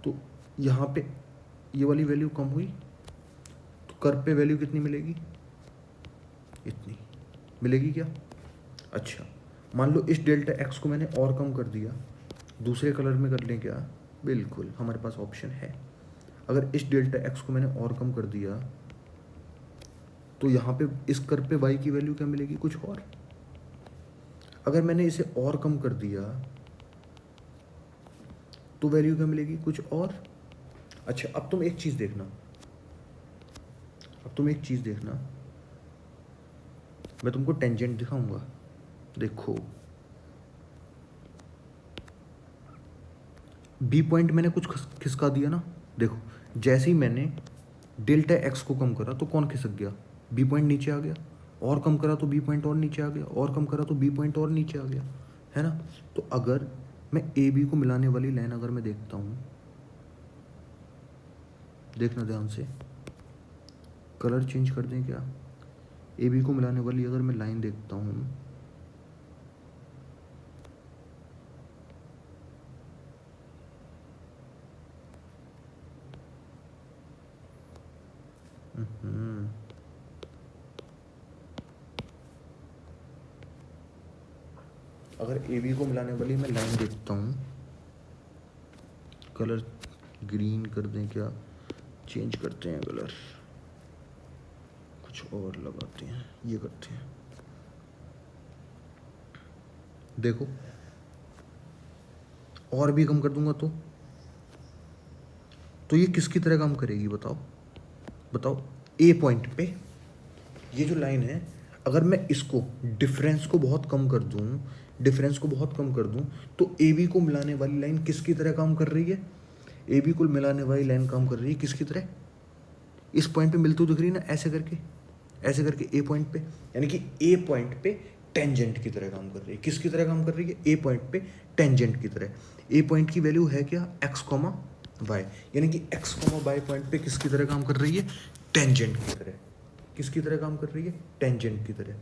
तो यहाँ पे ये वाली वैल्यू कम हुई तो कर्व पे वैल्यू कितनी मिलेगी, इतनी मिलेगी क्या। अच्छा, मान लो इस डेल्टा एक्स को मैंने और कम कर दिया, दूसरे कलर में कर लें क्या, बिल्कुल हमारे पास ऑप्शन है। अगर इस डेल्टा एक्स को मैंने और कम कर दिया तो यहाँ पे इस कर्व पे y की वैल्यू क्या मिलेगी, कुछ और। अगर मैंने इसे और कम कर दिया तो वैल्यू क्या मिलेगी, कुछ और। अच्छा, अब तुम एक चीज देखना, अब तुम एक चीज देखना, मैं तुमको टेंजेंट दिखाऊंगा, देखो बी पॉइंट मैंने कुछ खिसका दिया ना, देखो जैसे ही मैंने डेल्टा एक्स को कम करा तो कौन खिसक गया, बी पॉइंट नीचे आ गया, और कम करा तो बी पॉइंट और नीचे आ गया, और कम करा तो बी पॉइंट और नीचे आ गया, है ना। तो अगर मैं ए बी को मिलाने वाली लाइन अगर मैं देखता हूँ, देखना ध्यान से, कलर चेंज कर दें क्या? ए बी को मिलाने वाली अगर मैं लाइन देखता हूँ, अगर ए बी को मिलाने वाली मैं लाइन देखता हूँ, कलर ग्रीन कर दें क्या? चेंज करते हैं कलर, कुछ और लगाते हैं, ये करते हैं। देखो और भी कम कर दूंगा तो ये किसकी तरह काम करेगी बताओ? बताओ ए पॉइंट पे ये जो लाइन है, अगर मैं इसको डिफरेंस को बहुत कम कर दूं, डिफरेंस को बहुत कम कर दूं, तो ए बी को मिलाने वाली लाइन किसकी तरह काम कर रही है? ए बी को मिलाने वाली लाइन काम कर रही है किसकी तरह? इस पॉइंट पे मिलती दिख रही है ना, ऐसे करके ए पॉइंट पे, यानी कि ए पॉइंट पे टेंजेंट की तरह काम कर रही है। किसकी तरह काम कर रही है? ए पॉइंट पे टेंजेंट की तरह। ए पॉइंट की वैल्यू है क्या? एक्स कॉमा वाई, यानी कि एक्स कॉमा वाई पॉइंट पे किसकी तरह काम कर रही है? टेंजेंट की तरह। किसकी तरह काम कर रही है? टेंजेंट की तरह।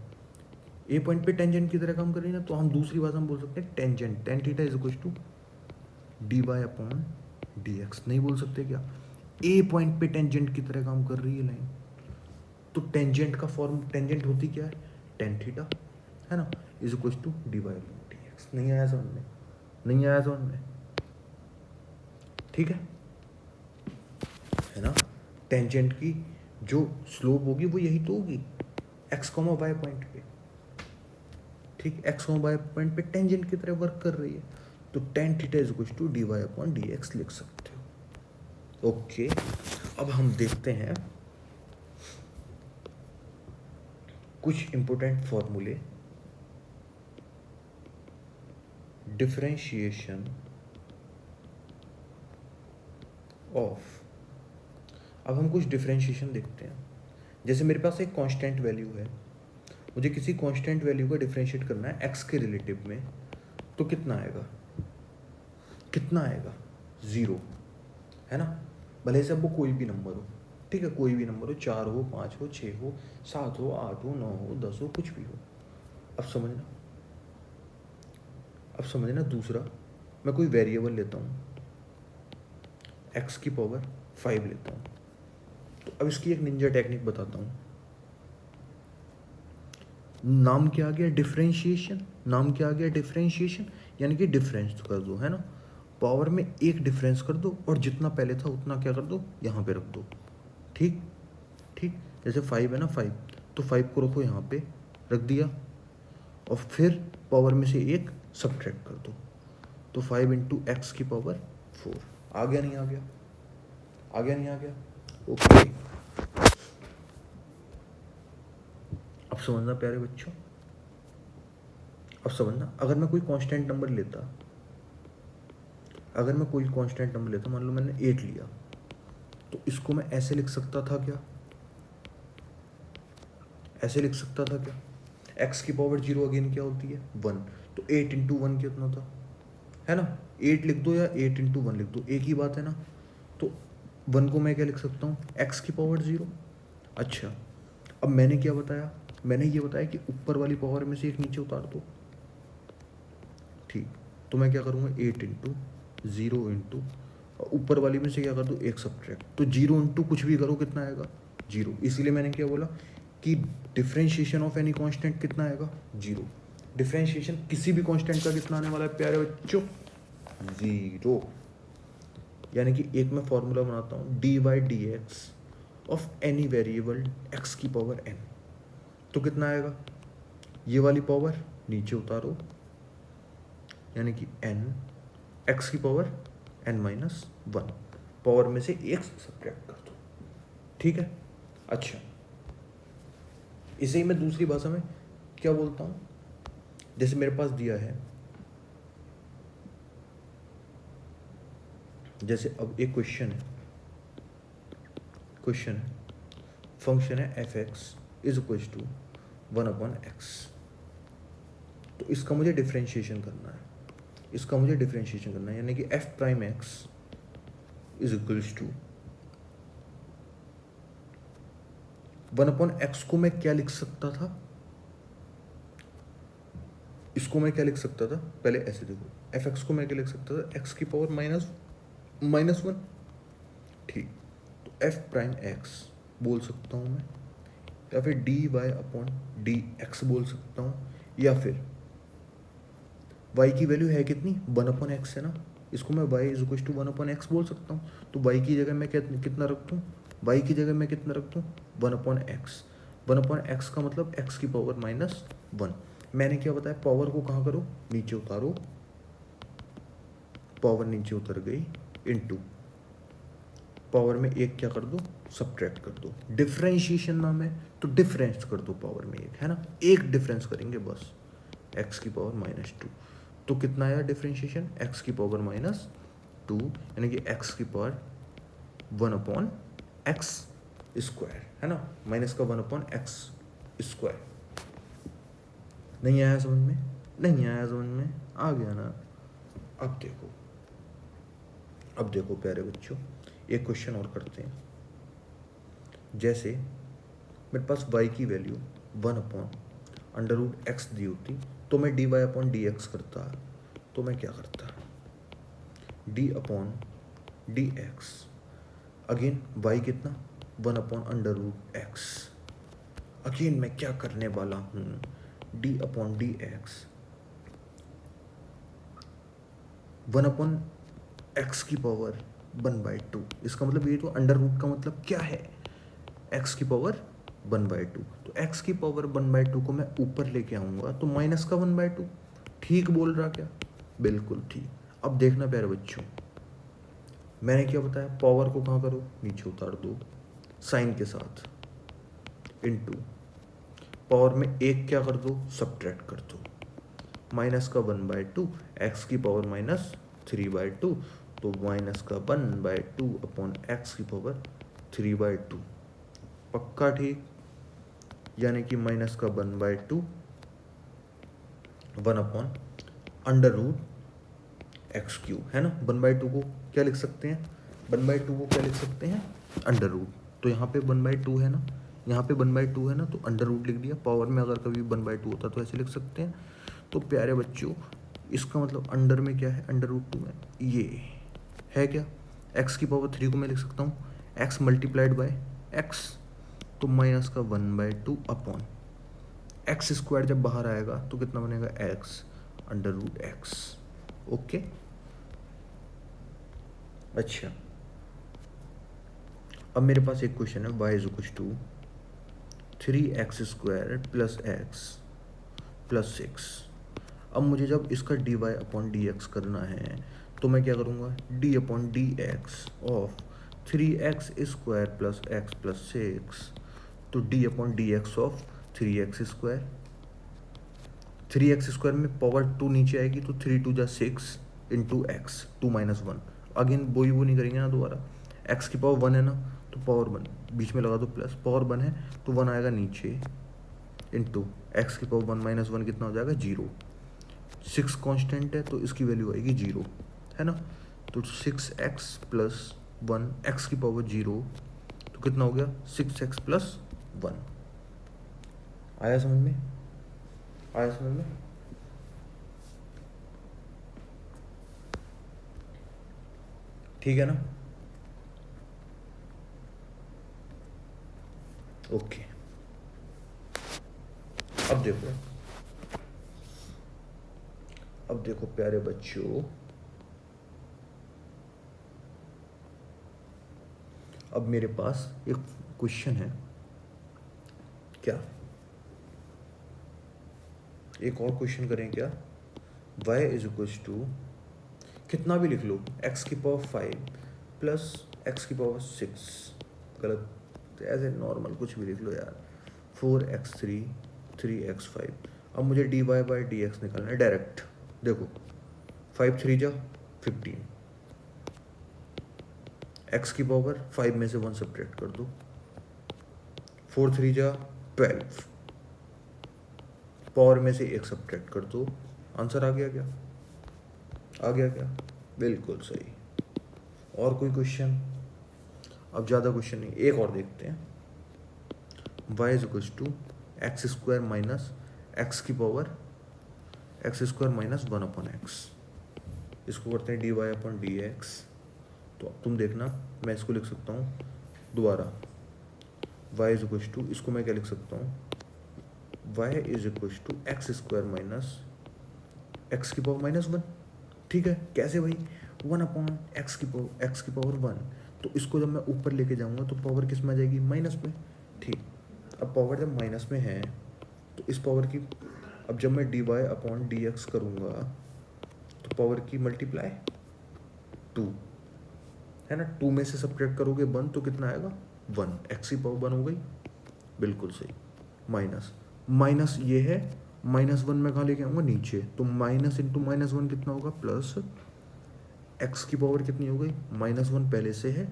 ए पॉइंट पे टेंजेंट की तरह काम कर रही है ना, तो हम दूसरी भाषा में बोल सकते हैं tangent, tan theta is equal to d y upon d x. नहीं बोल सकते क्या? ए पॉइंट पे टेंजेंट की तरह काम कर रही है लाइन, तो टेंजेंट का फॉर्म, टेंजेंट होती क्या है? टेन थीटा, है ना, is equal to d y upon d x. नहीं आया समझ में? नहीं आया समझ में? ठीक है ना? टेंजेंट की जो स्लोप होगी वो यही तो होगी, एक्स कॉमा वाई पॉइंट पे। ठीक, एक्स कॉमा वाई पॉइंट पे टेंजेंट की तरह वर्क कर रही है, तो tan theta is equal to d y upon d x लिख सकते हो। ओके, अब हम देखते हैं कुछ इंपॉर्टेंट फॉर्मूले डिफरेंशिएशन ऑफ। अब हम कुछ डिफरेंशिएशन देखते हैं। जैसे मेरे पास एक कांस्टेंट वैल्यू है, मुझे किसी कांस्टेंट वैल्यू का डिफरेंशिएट करना है एक्स के रिलेटिव में, तो कितना आएगा? कितना आएगा? 0, है ना? भले से अब वो कोई भी नंबर हो, ठीक है, कोई भी नंबर हो, 4 हो, 5 हो, 6 हो, 7 हो, 8 हो, 9 हो, 10 हो, कुछ भी हो। अब समझना दूसरा, मैं कोई वेरिएबल लेता हूँ, एक्स की पावर 5 लेता हूँ। तो अब इसकी एक निंजा टेक्निक बताता हूँ। नाम क्या आ गया? डिफरेंशिएशन। नाम क्या आ गया? डिफरेंशिएशन, यानी कि डिफरेंस कर दो, है ना, पावर में एक डिफरेंस कर दो और जितना पहले था उतना क्या कर दो, यहाँ पे रख दो। ठीक ठीक, जैसे 5 है ना, 5, तो 5 को रखो यहाँ पे, रख दिया, और फिर पावर में से एक सब्ट्रैक्ट कर दो, तो 5 इंटू एक्स की पावर 4। आ गया नहीं आ गया? आ गया नहीं आ गया? ओके, अब समझना प्यारे बच्चों, अब समझना, अगर मैं कोई कांस्टेंट नंबर लेता, मान लो मैंने 8 लिया, तो इसको मैं ऐसे लिख सकता था क्या? ऐसे लिख सकता था क्या? एक्स की पावर 0 अगेन क्या होती है? 1, तो 8 इंटू 1 कितना था, है ना? 8 लिख दो या 8 इंटू 1 लिख दो, एक ही बात है ना। तो 1 को मैं क्या लिख सकता हूँ? एक्स की पावर 0। अच्छा, अब मैंने क्या बताया? मैंने ये बताया कि ऊपर वाली पावर में से एक नीचे उतार दो। ठीक, तो मैं क्या करूँगा? 8 इंटू 0 इंटू ऊपर वाली में से क्या कर दो? एक सब्ट्रैक्ट, तो 0 इंटू कुछ भी करो कितना आएगा? 0। इसीलिए मैंने क्या बोला कि डिफरेंशिएशन ऑफ एनी कांस्टेंट कितना आएगा? 0। डिफरेंशिएशन किसी भी कांस्टेंट का कितना आने वाला है प्यारे बच्चों? 0। यानी कि एक मैं फॉर्मूला बनाता हूँ, d y d x of any variable x की पावर n, तो कितना आएगा? ये वाली पावर नीचे उतारो, यानी कि n, एक्स की पावर n माइनस 1, पावर में से एक सब्ट्रैक्ट कर दो। ठीक है, अच्छा, इसे ही मैं दूसरी भाषा में क्या बोलता हूँ? जैसे मेरे पास दिया है, जैसे अब एक क्वेश्चन है, फंक्शन है f x is equal to 1 upon x, तो इसका मुझे डिफरेंशिएशन करना है, यानी कि f prime x is equals to 1/x को मैं क्या लिख सकता था, इसको मैं क्या लिख सकता था, पहले ऐसे देखो, fx को मैं क्या लिख सकता था, x की पावर -1, ठीक। तो f प्राइम x बोल सकता हूँ मैं, या फिर dy/dx बोल सकता हूँ, या फिर y की वैल्यू है कितनी, 1/x है ना, इसको मैं y is equal to 1/x बोल सकता हूँ। तो y की जगह मैं कितना रख दूँ, y की जगह मैं कितना रख दूँ, 1/x। 1/x का मतलब x की पावर -1। मैंने क्या बताया, पावर को कहाँ करो, नीचे उतारो, पावर नीचे उतर गई, इनटू पावर में एक क्या कर दो, सब्ट्रैक्ट कर दो। डिफरेंशिएशन नाम है तो डिफरेंस कर दो पावर में एक, है ना, एक डिफरेंस करेंगे बस, x की पावर -2। तो कितना आया डिफरेंशिएशन, x की पावर -2, यानी कि x की पावर 1/x स्क्वायर, है ना, माइनस का 1/x स्क्वायर। नहीं आया समझ में, नहीं आया समझ में, आ गया ना। अब देखो प्यारे बच्चों, एक क्वेश्चन और करते हैं। जैसे मेरे पास y की वैल्यू 1/√x दी होती, तो मैं dy/dx करता, तो मैं क्या करता, d/dx, अगेन y कितना, 1/√x, अगेन मैं क्या करने वाला हूँ, d/dx 1/x की पावर 1/2। इसका मतलब ये तो अंडर रूट का मतलब क्या है, x की पावर 1/2। तो x की पावर 1/2 को मैं ऊपर लेके आऊंगा तो माइनस का 1/2। ठीक बोल रहा क्या, बिल्कुल ठीक। अब देखना प्यारे बच्चों, मैंने क्या बताया, पावर को कहाँ करो, नीचे उतार दो साइन के साथ, इनटू पावर में एक क्या कर दो, सब्ट्रैक्ट कर दो, माइनस का 1/2, एक्स की पावर -3/2, तो माइनस का 1/2/x की पावर 3/2। पक्का ठीक, यानी कि माइनस का 1/2 1/√x3, है ना। 1/2 को क्या लिख सकते हैं, 1/2 को क्या लिख सकते हैं, अंडर रूट। तो यहाँ पे 1/2 है ना, यहाँ पे 1/2 है ना, तो अंडर रूट लिख दिया। पावर में अगर कभी 1/2 होता तो ऐसे लिख सकते हैं। तो प्यारे बच्चों, इसका मतलब अंडर में क्या है, अंडर√2 में ये है क्या, x की पावर 3 को मैं लिख सकता हूँ x मल्टीप्लाइड बाय x, तो माइनस का 1/2 अपॉन एक्स स्क्वायर जब बाहर आएगा तो कितना बनेगा, x अंडर√x। ओके, अच्छा अब मेरे पास एक क्वेश्चन है, y is equal to 3x² + x + 6। अब मुझे जब इसका dy/dx करना है तो मैं क्या करूँगा, d/dx ऑफ 3x² + x + 6, तो d/dx ऑफ 3x²। 3x² में पावर 2 नीचे आएगी तो 3 2 = 6 इंटू एक्स, 2 - 1। अगेन वो नहीं करेंगे ना दोबारा, x की पावर 1 है ना, तो पावर 1 बीच में लगा दो प्लस, पावर 1 है तो 1 आएगा नीचे, इंटू एक्स की पावर 1 - 1 कितना हो जाएगा, 0। 6 कांस्टेंट है तो इसकी वैल्यू आएगी 0, है ना। तो 6x + 1, x की पावर 0, तो कितना हो गया, 6x + 1। आया समझ में, आया समझ में। ठीक है ना, ओके। अब देखो प्यारे बच्चों, अब मेरे पास एक क्वेश्चन है, क्या एक और क्वेश्चन करें क्या, y इज इक्वल टू कितना भी लिख लो, x की पावर 5 प्लस x की पावर 6, गलत, तो ऐसे नॉर्मल कुछ भी लिख लो यार, 4x3 3x5। अब मुझे dy/dx निकालना है डायरेक्ट। देखो 5 3 जा 15, x की पावर 5 में से 1 सब्ट्रैक्ट कर दो, 4 3 जा 12, पावर में से एक सब्ट्रैक्ट कर दो, आंसर आ गया क्या, आ गया क्या, बिल्कुल सही। और कोई क्वेश्चन, अब ज़्यादा क्वेश्चन नहीं, एक और देखते हैं। Y is equal to x square minus x की power x square minus 1/x। इसको करते हैं dy अपॉन dx। तो अब तुम देखना, मैं इसको लिख सकता हूँ दोबारा, y इज इक्वल टू, इसको मैं क्या लिख सकता हूँ, y is equal to x square minus x की पावर -1। ठीक है, कैसे भाई, 1/x की पावर 1। तो इसको जब मैं ऊपर लेके जाऊंगा तो पावर किस में आ जाएगी, माइनस में। ठीक, अब पावर जब माइनस में है तो इस पावर की, अब जब मैं dy अपॉन dx करूँगा तो पावर की मल्टीप्लाई 2 है ना, 2 में से सब्ट्रैक्ट करोगे 1 तो कितना आएगा 1, x की पावर 1 हो गई, बिल्कुल सही। माइनस माइनस ये है, -1 में कहाँ लेके आऊँगा, नीचे, तो माइनस इंटू -1 कितना होगा, प्लस x की पावर कितनी हो गई, -1 पहले से है,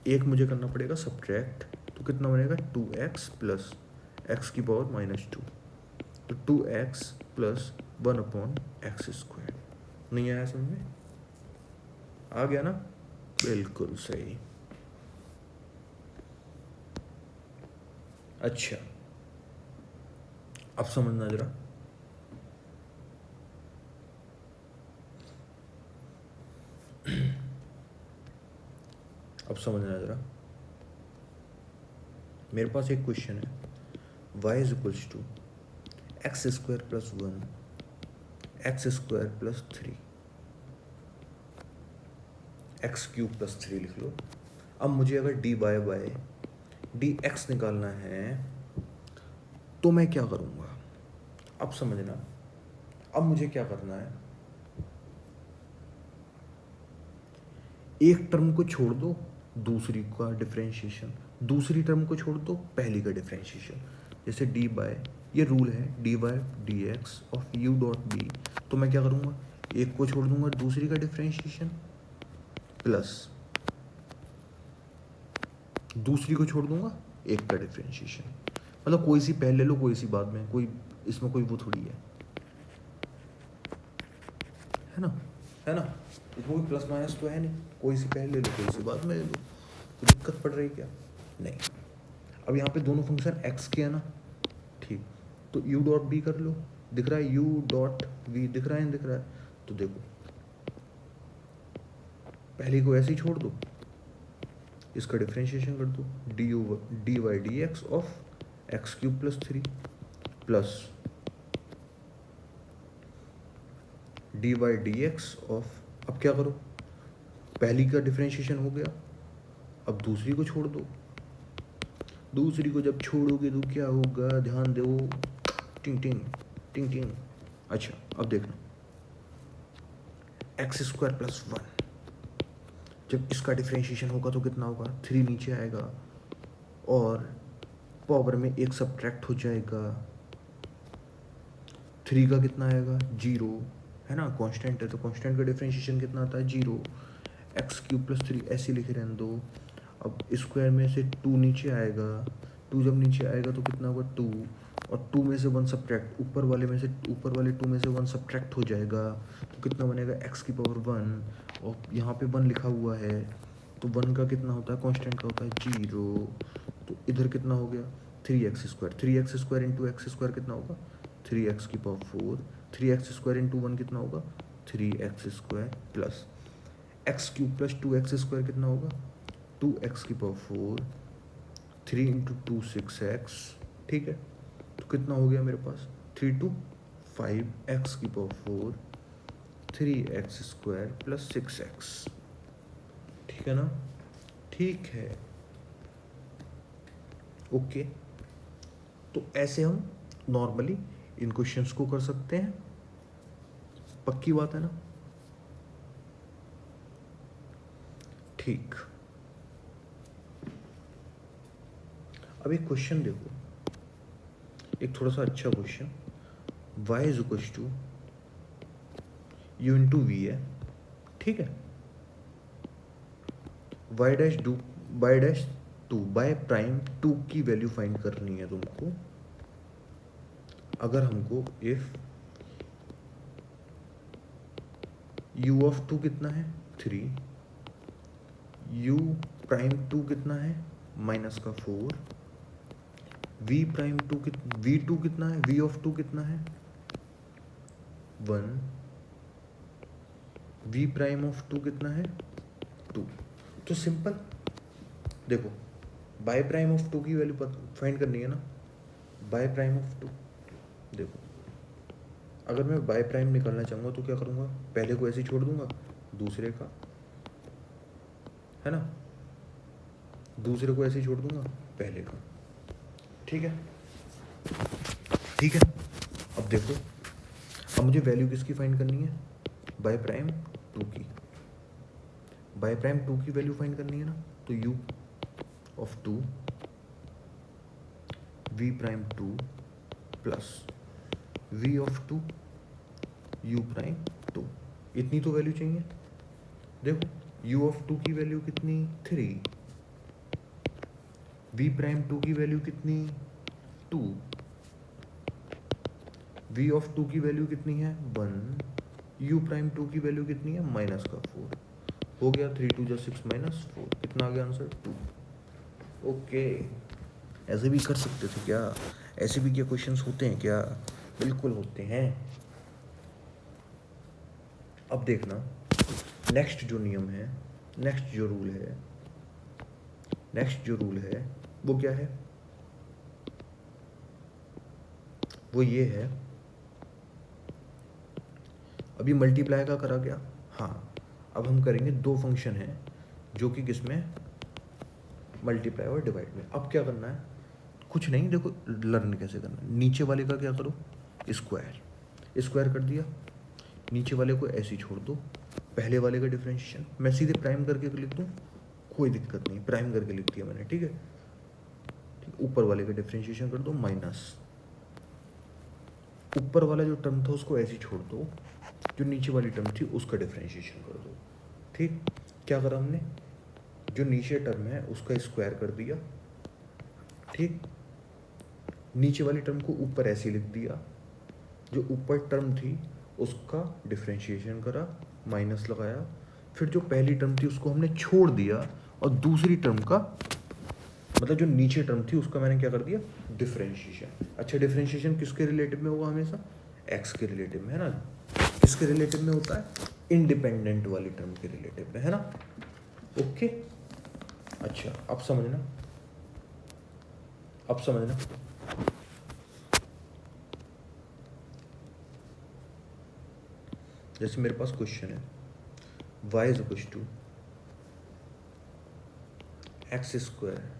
एक मुझे करना पड़ेगा सब्ट्रैक्ट, तो कितना बनेगा 2x प्लस एक्स की पावर -2, तो 2x प्लस 1/x²। नहीं आया समझ में, आ गया ना, बिल्कुल सही। अच्छा, अब समझना जरा, अब समझना जरा, मेरे पास एक क्वेश्चन है, y is equals to x square plus 1 x square plus 3 x cube plus 3 लिख लो। अब मुझे अगर dy बाय dx निकालना है तो मैं क्या करूँगा, अब समझना, अब मुझे क्या करना है, एक टर्म को छोड़ दो दूसरी का डिफरेंशिएशन, दूसरी टर्म को छोड़ दो पहली का डिफरेंशिएशन। जैसे डी बाय, ये रूल है d by d x of u dot b, तो मैं क्या करूँगा, एक को छोड़ दूंगा दूसरी का डिफरेंशिएशन, प्लस दूसरी को छोड़ दूंगा एक का डिफरेंशिएशन। मतलब कोई सी पहले लो कोई सी बाद में, कोई इसमें कोई वो थोड़ी है ना, है ना, इसमें कोई प्लस माइनस तो है नहीं, कोई सी पहले ले लो कोई सी बाद में ले लो, तो दिक्कत पड़ रही क्या, नहीं। अब यहाँ पे दोनों फंक्शन x के है ना, ठीक, तो u डॉट बी कर लो, दिख रहा है u डॉट v, दिख रहा है, दिख रहा है, तो देखो पहली को ऐसे ही छोड़ दो, इसका डिफरेंशिएशन कर दो, d y d x of x cube plus 3 plus d y d x of, अब क्या करो, पहली का डिफरेंशिएशन हो गया, अब दूसरी को छोड़ दो, दूसरी को जब छोड़ोगे तो क्या होगा, ध्यान दो, टिंग टिंग टिंग टिंग। अच्छा, अब देखना, एक्स स्क्वायर प्लस 1, जब इसका डिफरेंशिएशन होगा तो कितना होगा, 3 नीचे आएगा और पावर में एक सब्ट्रैक्ट हो जाएगा, 3 का कितना आएगा 0, है ना, कांस्टेंट है तो कांस्टेंट का डिफरेंशिएशन कितना आता है 0, एक्स क्यूब प्लस 3 ऐसे लिखे रहने दो। अब स्क्वायर में से 2 नीचे आएगा, 2 जब नीचे आएगा तो कितना होगा 2, और 2 में से 1 सब्ट्रैक्ट, ऊपर वाले 2 में से 1 सब्ट्रैक्ट हो जाएगा, तो कितना बनेगा एक्स की पावर 1, और यहाँ पे 1 लिखा हुआ है तो 1 का कितना होता है, कांस्टेंट का होता है 0, तो इधर कितना हो गया 3x² इंटू एक्स स्क्वायर कितना होगा 3x की पावर 4, 3x² इंटू 1 कितना होगा 3x² plus x cube plus 2x² कितना होगा 2x की पावर 4, 3 इंटू 2 6x, ठीक है, तो कितना हो गया मेरे पास 3 2 5x की पावर 4, 3x² प्लस 6x, ठीक है ना, ठीक है, ओके। तो ऐसे हम नॉर्मली इन क्वेश्चंस को कर सकते हैं, पक्की बात है ना, ठीक। अब एक क्वेश्चन देखो, एक थोड़ा सा अच्छा question, y is equal to u into v है, ठीक है, y dash two by dash 2 by prime 2 की वैल्यू फाइंड करनी है तुमको। अगर हमको इफ u ऑफ 2 कितना है 3, u प्राइम 2 कितना है -4, v prime two v two कितना है, वी ऑफ टू कितना है 1, वी प्राइम ऑफ टू कितना है 2। तो सिंपल देखो, बाय प्राइम ऑफ टू की वैल्यू फाइंड करनी है ना, बाय प्राइम ऑफ टू। देखो अगर मैं बाय प्राइम निकालना चाहूँगा तो क्या करूँगा, पहले को ऐसे छोड़ दूंगा, दूसरे का है ना, दूसरे को ऐसे छोड़ दूंगा, पहले का। ठीक है, ठीक है। अब देखो, अब मुझे वैल्यू किसकी फाइंड करनी है, बाय प्राइम टू की। बाय प्राइम टू की वैल्यू फाइंड करनी है ना, तो u of two v prime two plus v of two u prime two, इतनी तो वैल्यू चाहिए। देखो यू ऑफ टू की वैल्यू कितनी 3, वी प्राइम टू की वैल्यू कितनी 2, वी ऑफ टू की वैल्यू कितनी है 1, यू प्राइम टू की वैल्यू कितनी है माइनस का 4। हो गया 3 2 जा 6 माइनस 4, कितना आ गया आंसर 2। ओके, ऐसे भी कर सकते थे क्या, ऐसे भी क्या क्वेश्चंस होते हैं क्या, बिल्कुल होते हैं। अब देखना नेक्स्ट जो नियम है, नेक्स्ट जो रूल है, नेक्स्ट जो रूल है वो क्या है, वो ये है, अभी मल्टीप्लाई का करा गया, हाँ अब हम करेंगे दो फंक्शन हैं जो कि किसमें, मल्टीप्लाई और डिवाइड में। अब क्या करना है, कुछ नहीं, देखो लर्न कैसे करना है। नीचे वाले का क्या करो, स्क्वायर, स्क्वायर कर दिया, नीचे वाले को ऐसे ही छोड़ दो, पहले वाले का डिफरेंशिएशन मैं सीधे प्राइम करके लिख दूँ, कोई दिक्कत नहीं, प्राइम करके लिख दिया मैंने, ठीक है। ऊपर वाले का डिफरेंशिएशन कर दो माइनस, ऊपर वाला जो टर्म था उसको ऐसे ही छोड़ दो, जो नीचे वाली टर्म थी उसका डिफरेंशिएशन कर दो। ठीक, क्या करा हमने, जो नीचे टर्म है उसका स्क्वायर कर दिया, ठीक, नीचे वाली टर्म को ऊपर ऐसे लिख दिया, जो ऊपर टर्म थी उसका डिफरेंशिएशन करा, माइनस लगाया, फिर जो पहली टर्म थी उसको हमने छोड़ दिया और दूसरी टर्म का मतलब जो नीचे टर्म थी उसका मैंने क्या कर दिया, डिफरेंशिएशन। अच्छा, डिफरेंशिएशन किसके रिलेटिव में होगा हमेशा, एक्स के रिलेटिव में, है ना। किसके रिलेटिव में होता है, इंडिपेंडेंट वाली टर्म के रिलेटिव में, है ना। ओके, अच्छा अब समझना, अब समझना, जैसे मेरे पास क्वेश्चन है y is equal to x square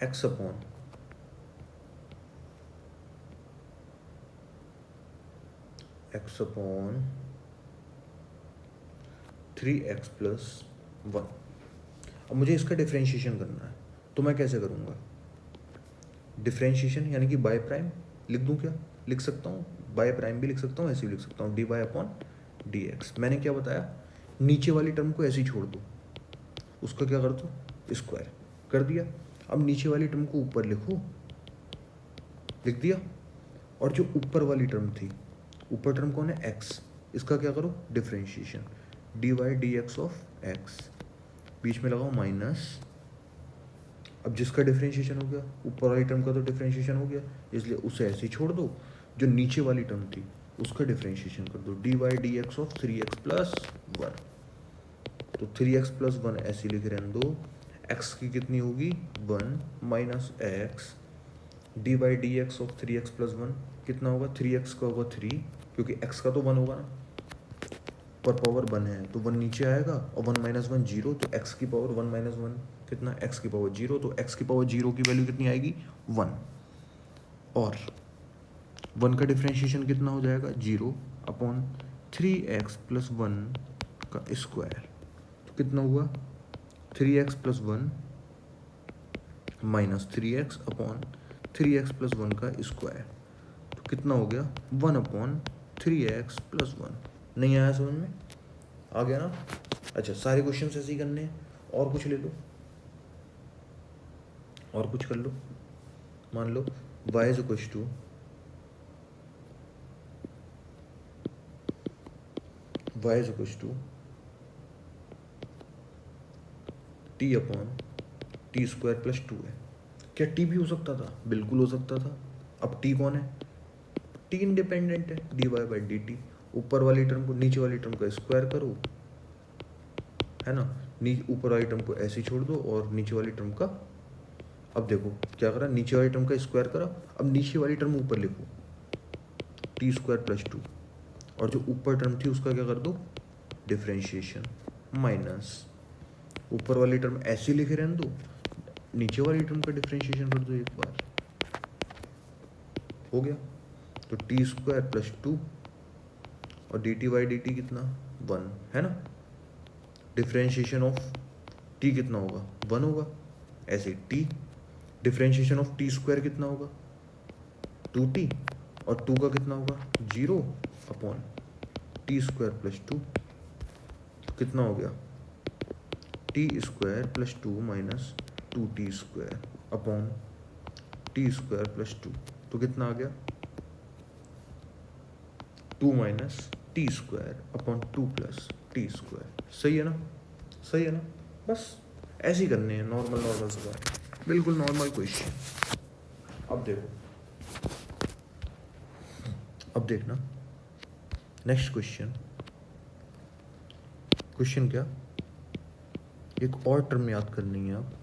x upon x upon 3x plus 1। अब मुझे इसका डिफरेंशिएशन करना है, तो मैं कैसे करूँगा, डिफरेंशिएशन यानी कि बाय प्राइम लिख दूँ, क्या लिख सकता हूँ, बाय प्राइम भी लिख सकता हूँ, ऐसे भी लिख सकता हूँ, d y upon d x. मैंने क्या बताया, नीचे वाली टर्म को ऐसे ही छोड़ दो, उसका क्या कर दो, स्क्वायर कर दिया। अब नीचे वाली टर्म को ऊपर लिखो, लिख दिया, और जो ऊपर वाली टर्म थी, ऊपर टर्म कौन है, एक्स, इसका क्या करो, differentiation, d y d x of x, बीच में लगाओ माइनस। अब जिसका डिफरेंशिएशन हो गया, ऊपर वाली टर्म का तो डिफरेंशिएशन हो गया, इसलिए उसे ऐसे ही छोड़ दो, जो नीचे वाली टर्म थी उसका डिफरेंशिएशन कर दो, d y d x of 3x plus 1। तो 3x प्लस 1 ऐसे लिख रहने दो, x की कितनी होगी 1 minus x, d y d x of 3x plus 1 कितना होगा, 3x का होगा 3, क्योंकि x का तो 1 होगा ना, पर पावर 1 है तो 1 नीचे आएगा, और 1 माइनस 1 जीरो, तो x की पावर 1 माइनस 1 कितना, x की पावर 0, तो x की पावर 0 की वैल्यू कितनी आएगी 1, और 1 का डिफरेंशिएशन कितना हो जाएगा 0 अपॉन 3x प्लस 1 का स्क्वायर, तो कितना हुआ 3x plus 1 minus 3x upon 3x plus 1 का स्क्वायर, तो कितना हो गया 1 अपॉन 3x प्लस 1। नहीं आया समझ में, आ गया ना। अच्छा, सारे क्वेश्चन ऐसे ही करने हैं, और कुछ ले लो, और कुछ कर लो, मान लो y is equal to y is equal to t upon t square plus 2 है। क्या टी भी हो सकता था? बिल्कुल हो सकता था। अब टी कौन है? टी इंडिपेंडेंट है, d y by d t. ऊपर वाली टर्म को नीचे वाली टर्म का स्क्वायर करो, है ना, ऊपर वाली टर्म को ऐसे ही छोड़ दो और नीचे वाली टर्म का, अब देखो क्या करा, नीचे वाली टर्म का स्क्वायर करा, अब नीचे वाली टर्म ऊपर लिखो, टी स्क्वायर प्लस 2, और जो ऊपर टर्म थी उसका क्या कर दो, डिफ्रेंशिएशन, माइनस ऊपर वाली टर्म ऐसी लिखे रहने दो, नीचे वाली टर्म का डिफ्रेंशिएशन कर दो एक बार, हो गया। तो टी स्क्वायर प्लस 2 और D T by d T कितना, 1, है ना। डिफ्रेंशिएशन ऑफ टी कितना होगा, 1 होगा। ऐसे T differentiation of T square कितना होगा, 2t, और 2 का कितना होगा, 0 अपॉन टी स्क्वायर प्लस 2, कितना हो गया, T square plus 2 minus 2t square upon t square plus 2, तो कितना आ गया, 2 minus T square upon 2 plus T square. सही है ना, सही है ना। बस ऐसे ही करने हैं, नॉर्मल नॉर्मल सवाल, बिल्कुल नॉर्मल क्वेश्चन। अब देखो, अब देखना नेक्स्ट क्वेश्चन। क्वेश्चन क्या, एक और टर्म याद करनी है आप।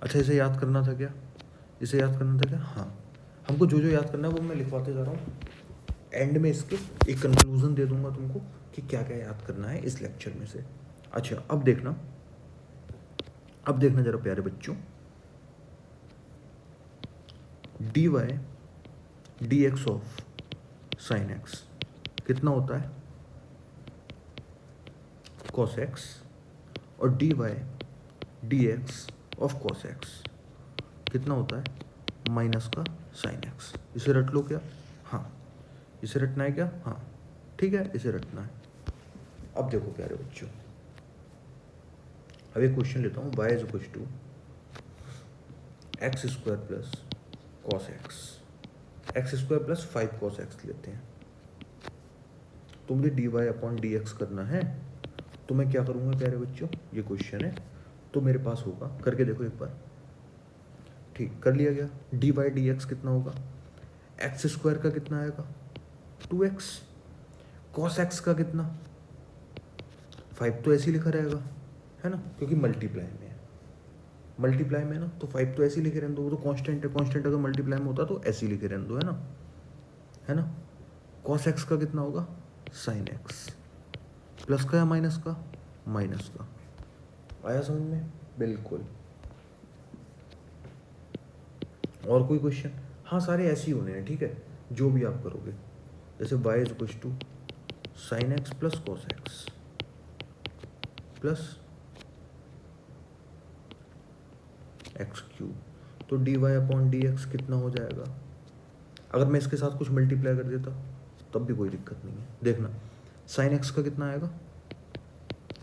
अच्छा, इसे याद करना था क्या, इसे याद करना था क्या, हाँ, हमको जो जो याद करना है वो मैं लिखवाते जा रहा हूँ। एंड में इसके एक कंक्लूजन दे दूंगा तुमको कि क्या क्या याद करना है इस लेक्चर में से। अच्छा, अब देखना, अब देखना जरा प्यारे बच्चों, d y d x of sine x कितना होता है, कॉस एक्स, और d y d x of cos x कितना होता है, माइनस का साइन एक्स। इसे रट लो क्या, हाँ, इसे रटना है क्या, हाँ ठीक है, इसे रटना है। अब देखो प्यारे बच्चों, अब एक क्वेश्चन लेता हूँ, y is equal to x square plus cos x square plus 5 cos x लेते हैं। तो मुझे d y upon d x करना है, तो मैं क्या करूँगा प्यारे बच्चों, ये क्वेश्चन है तो मेरे पास होगा, करके देखो एक बार, ठीक कर लिया गया। डी वाई डी एक्स कितना होगा, एक्स स्क्वायर का कितना आएगा, 2x, कॉस एक्स का कितना, 5 तो ऐसे ही लिखा रहेगा, है ना, क्योंकि मल्टीप्लाई में है, मल्टीप्लाई में ना, तो 5 तो ऐसे ही लिखे रहने दो, वो तो कांस्टेंट है, कांस्टेंट अगर मल्टीप्लाई में होता तो ऐसे ही लिखे रहने दो, है ना, है ना। कॉस एक्स का कितना होगा, साइन एक्स, प्लस का या माइनस का, माइनस का। आया समझ में, बिल्कुल। और कोई क्वेश्चन, हाँ सारे ऐसे ही होने हैं, ठीक है, जो भी आप करोगे, जैसे y is equal to sine x plus cos x plus x cube, तो d y upon d x कितना हो जाएगा। अगर मैं इसके साथ कुछ मल्टीप्लाई कर देता तब भी कोई दिक्कत नहीं है। देखना, साइन एक्स का कितना आएगा,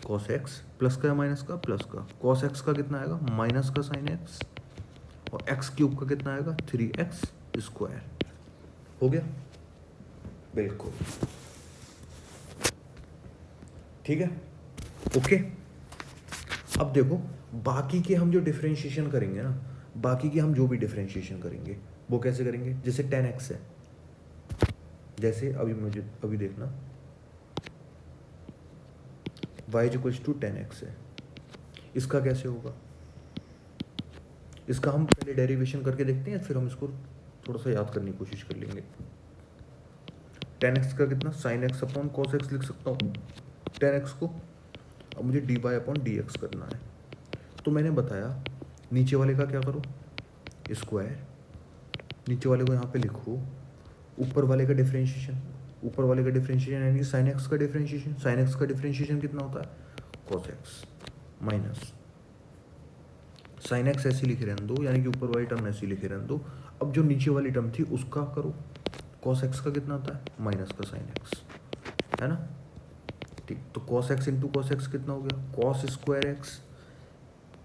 कॉस एक्स, प्लस का या माइनस का, प्लस का, कॉस एक्स का कितना आएगा, माइनस का साइन एक्स, और एक्स क्यूब का कितना आएगा, 3x स्क्वायर। हो गया, बिल्कुल ठीक है, ओके। अब देखो, बाकी के हम जो डिफरेंशिएशन करेंगे ना, बाकी के हम जो भी डिफरेंशिएशन करेंगे वो कैसे करेंगे, जैसे 10x है, जैसे अभी मुझे अभी देखना, y इक्वल्स टू 10x है, इसका कैसे होगा, इसका हम पहले डेरिवेशन करके देखते हैं, फिर हम इसको थोड़ा सा याद करने की कोशिश कर लेंगे। 10x का कितना, sine x upon cos x लिख सकता हूँ 10x को। अब मुझे d y upon d x करना है, तो मैंने बताया नीचे वाले का क्या करो, स्क्वायर, नीचे वाले को यहाँ पे लिखो, ऊपर वाले का डिफरेंशिएशन, ऊपर वाले का डिफरेंशिएशन यानी कि साइन एक्स का डिफरेंशिएशन, साइन एक्स का डिफरेंशिएशन कितना होता है, cos x minus sine x ऐसी लिखे रहने दो, यानी कि ऊपर वाली टर्म ऐसी लिखे रहने दो। अब जो नीचे वाली टर्म थी उसका करो, कॉस एक्स का कितना आता है, माइनस का साइन एक्स, है ना, ठीक। तो cos x into cos x कितना हो गया, cos square x,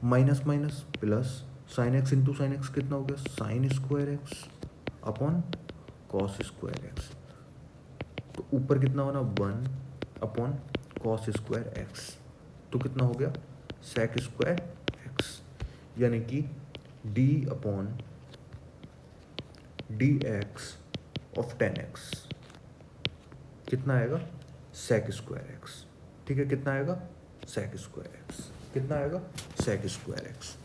minus minus plus, sine x into sine x कितना हो गया, sine square x upon cos square x. तो ऊपर कितना होना, 1 अपॉन कॉस स्क्वायर एक्स, तो कितना हो गया, सेक स्क्वायर एक्स, यानी कि D upon d x of 10x कितना आएगा, सेक स्क्वायर एक्स। ठीक है, कितना आएगा, सेक स्क्वायर एक्स। कितना आएगा, सेक स्क्वायर एक्स।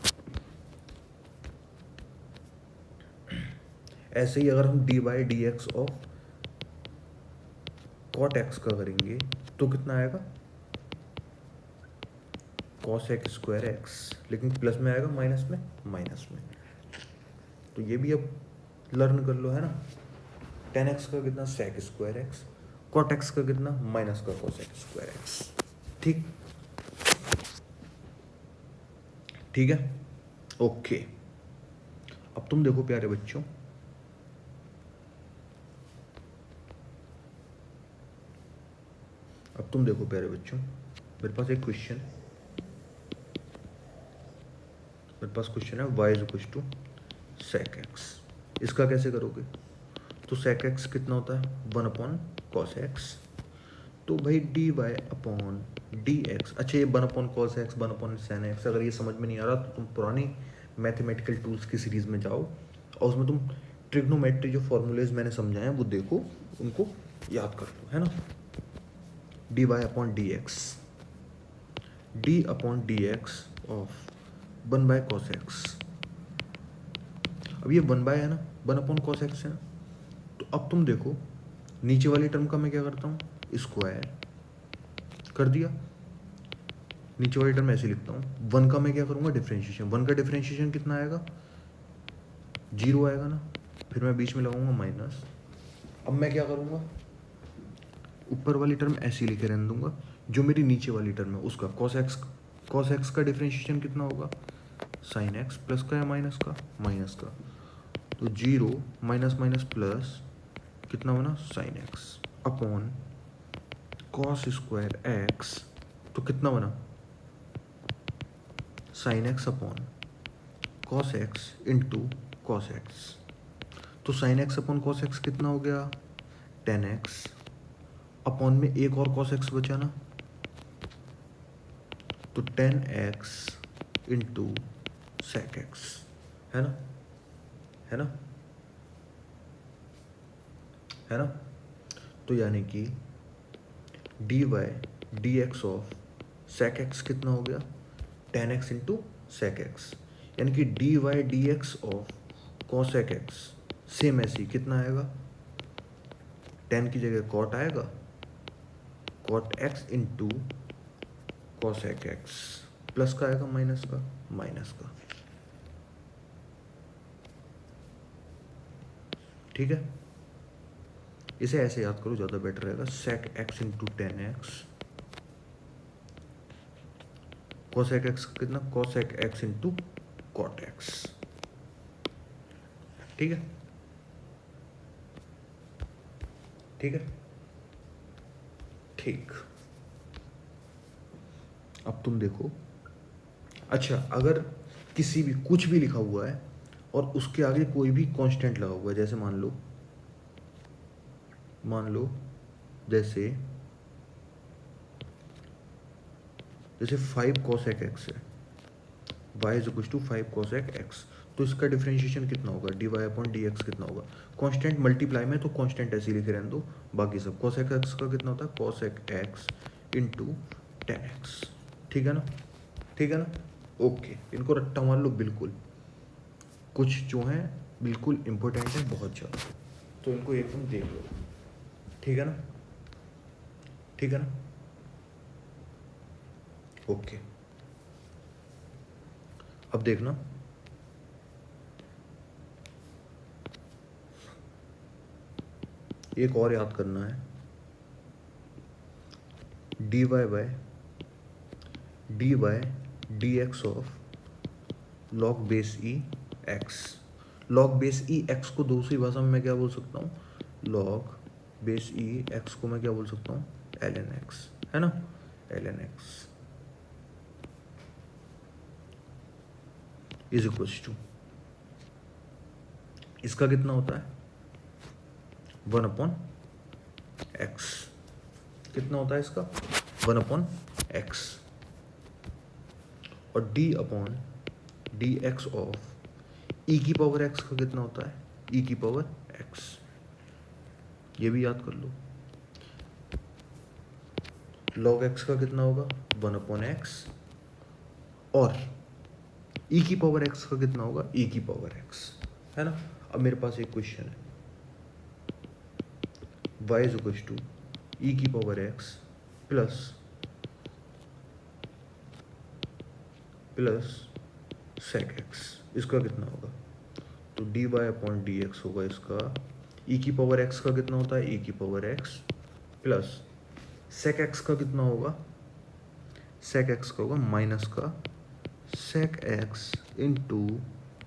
ऐसे ही अगर हम d by d x of cot x का करेंगे तो कितना आएगा, कॉस एक्स स्क्वायर एक्स, लेकिन प्लस में आएगा माइनस में, माइनस में। तो ये भी अब लर्न कर लो, है ना। 10x का कितना, sec square x, cot x का कितना, माइनस का कॉस एक्स स्क्वायर एक्स। ठीक, ठीक है, ओके। अब तुम देखो प्यारे बच्चों, अब तुम देखो प्यारे बच्चों, मेरे पास एक क्वेश्चन, मेरे पास क्वेश्चन है y is equal to sec x. इसका कैसे करोगे, तो सेक एक्स कितना होता है, 1 अपॉन कॉस एक्स। तो भाई d y upon d x, अच्छा ये 1 अपॉन कॉस एक्स, 1 अपॉन सैन एक्स, अगर ये समझ में नहीं आ रहा तो तुम पुरानी मैथमेटिकल टूल्स की सीरीज़ में जाओ और उसमें तुम ट्रिग्नोमेट्री जो फॉर्मूलेज मैंने समझाए हैं वो देखो, उनको याद कर लो, है ना। D y upon d x, d upon d x of 1 by cos x. अब ये 1 बाय है ना, 1 अपॉन कॉस एक्स है ना, तो अब तुम देखो नीचे वाली टर्म का मैं क्या करता हूँ, स्क्वायर कर दिया, नीचे वाली टर्म ऐसे लिखता हूँ। 1 का मैं क्या करूँगा, डिफरेंशिएशन। 1 का डिफरेंशिएशन कितना आएगा, 0 आएगा ना, फिर मैं बीच में लगाऊंगा माइनस। अब मैं क्या करूँगा, ऊपर वाली टर्म ऐसी लिखे रहने दूंगा, जो मेरी नीचे वाली टर्म है उसका कॉस एक्स का डिफरेंशिएशन कितना होगा, साइन एक्स, प्लस का या माइनस का, माइनस का। तो 0 माइनस माइनस प्लस कितना बना, sine x upon cos square x, तो कितना बना, sine x upon cos x into cos x. तो sine x upon cos x कितना हो गया, 10x अपॉन में एक और कॉस एक्स बचा ना, तो 10x इंटू सेक एक्स, है ना, है ना, है ना। तो यानी कि d y d x of sec x कितना हो गया, 10x इंटू सेक एक्स, यानी कि d y d x of cosec x same ऐसी कितना आएगा, 10 की जगह कॉट आएगा, cot x into cosec x, plus का आएगा माइनस का, माइनस का। ठीक है, इसे ऐसे याद करो, ज़्यादा बेटर रहेगा। Sec x into 10x, cosec x कितना, cosec x into cot x. ठीक है, ठीक है, ठीक। अब तुम देखो, अच्छा अगर किसी भी कुछ भी लिखा हुआ है और उसके आगे कोई भी कांस्टेंट लगा हुआ है, जैसे मान लो जैसे 5 cosec x है, y is equal to 5 cosec x, तो इसका डिफरेंशिएशन कितना होगा, d y upon d x कितना होगा। कांस्टेंट मल्टीप्लाई में तो कांस्टेंट ऐसे लिखे रहने दो, बाकी सब cosec x का कितना होता है, cosec x इंटू 10x। ठीक है ना, ठीक है ना, ओके। इनको रट्टा मार लो बिल्कुल, कुछ जो हैं बिल्कुल इम्पोर्टेंट है बहुत ज़्यादा, तो इनको एकदम देख लो। ठीक है ना, ठीक है ना, ओके। अब देखना, एक और याद करना है, d y by d x of log base e x. Log base e x को दूसरी भाषा में मैं क्या बोल सकता हूँ, लॉग बेस ई एक्स को मैं क्या बोल सकता हूँ, एल एन एक्स, है ना, l n x is equal to, इसका कितना होता है, 1 अपॉन एक्स। कितना होता है इसका, 1 अपॉन एक्स, और d upon d x of e की पावर एक्स का कितना होता है, ई की पावर एक्स, ये भी याद कर लो। log x का कितना होगा 1/x, और e की पावर x का कितना होगा e की पावर x, है ना। अब मेरे पास एक क्वेश्चन है, y is equal to e की power x plus sec x, इसका कितना होगा, तो dy अपॉन डी एक्स होगा इसका, e की पावर x का कितना होता है e की power x plus sec x का कितना होगा, sec x का होगा माइनस का sec x into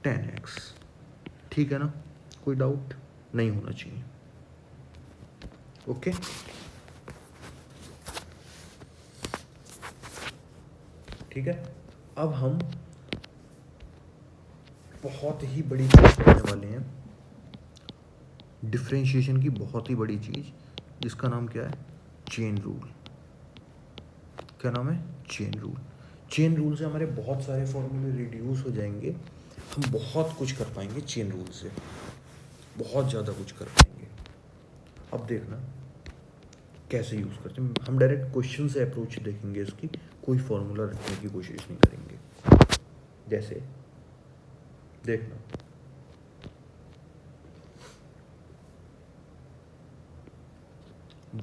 ten x, ठीक है ना, कोई डाउट नहीं होना चाहिए। ओके, ठीक है। अब हम बहुत ही बड़ी चीज करने वाले हैं, डिफरेंशिएशन की बहुत ही बड़ी चीज, जिसका नाम क्या है, चेन रूल। क्या नाम है, चेन रूल। चेन रूल से हमारे बहुत सारे फॉर्मूले रिड्यूस हो जाएंगे, हम बहुत कुछ कर पाएंगे चेन रूल से, बहुत ज़्यादा कुछ कर पाएंगे। अब देखना कैसे यूज़ करते हैं, हम डायरेक्ट क्वेश्चन से अप्रोच देखेंगे इसकी, कोई फॉर्मूला रखने की कोशिश नहीं करेंगे। जैसे देखना,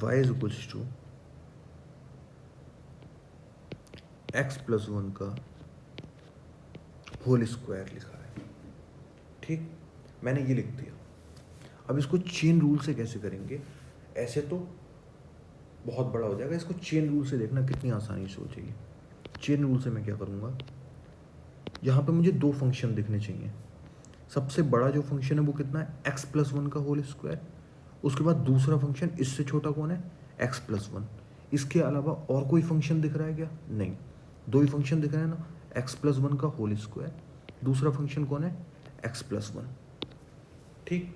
y is equals to x plus 1 का होल स्क्वायर लिखा है, ठीक, मैंने ये लिख दिया। अब इसको चेन रूल से कैसे करेंगे, ऐसे तो बहुत बड़ा हो जाएगा, इसको चेन रूल से देखना कितनी आसानी से हो जाएगी। चेन रूल से मैं क्या करूँगा, यहाँ पे मुझे दो फंक्शन दिखने चाहिए। सबसे बड़ा जो फंक्शन है वो कितना है, x प्लस 1 का होल स्क्वायर, उसके बाद दूसरा फंक्शन इससे छोटा कौन है, x प्लस 1। इसके अलावा और कोई फंक्शन दिख रहा है क्या, नहीं, दो ही फंक्शन दिख रहे हैं ना, x प्लस 1 का होल स्क्वायर, दूसरा फंक्शन कौन है, x प्लस 1, ठीक।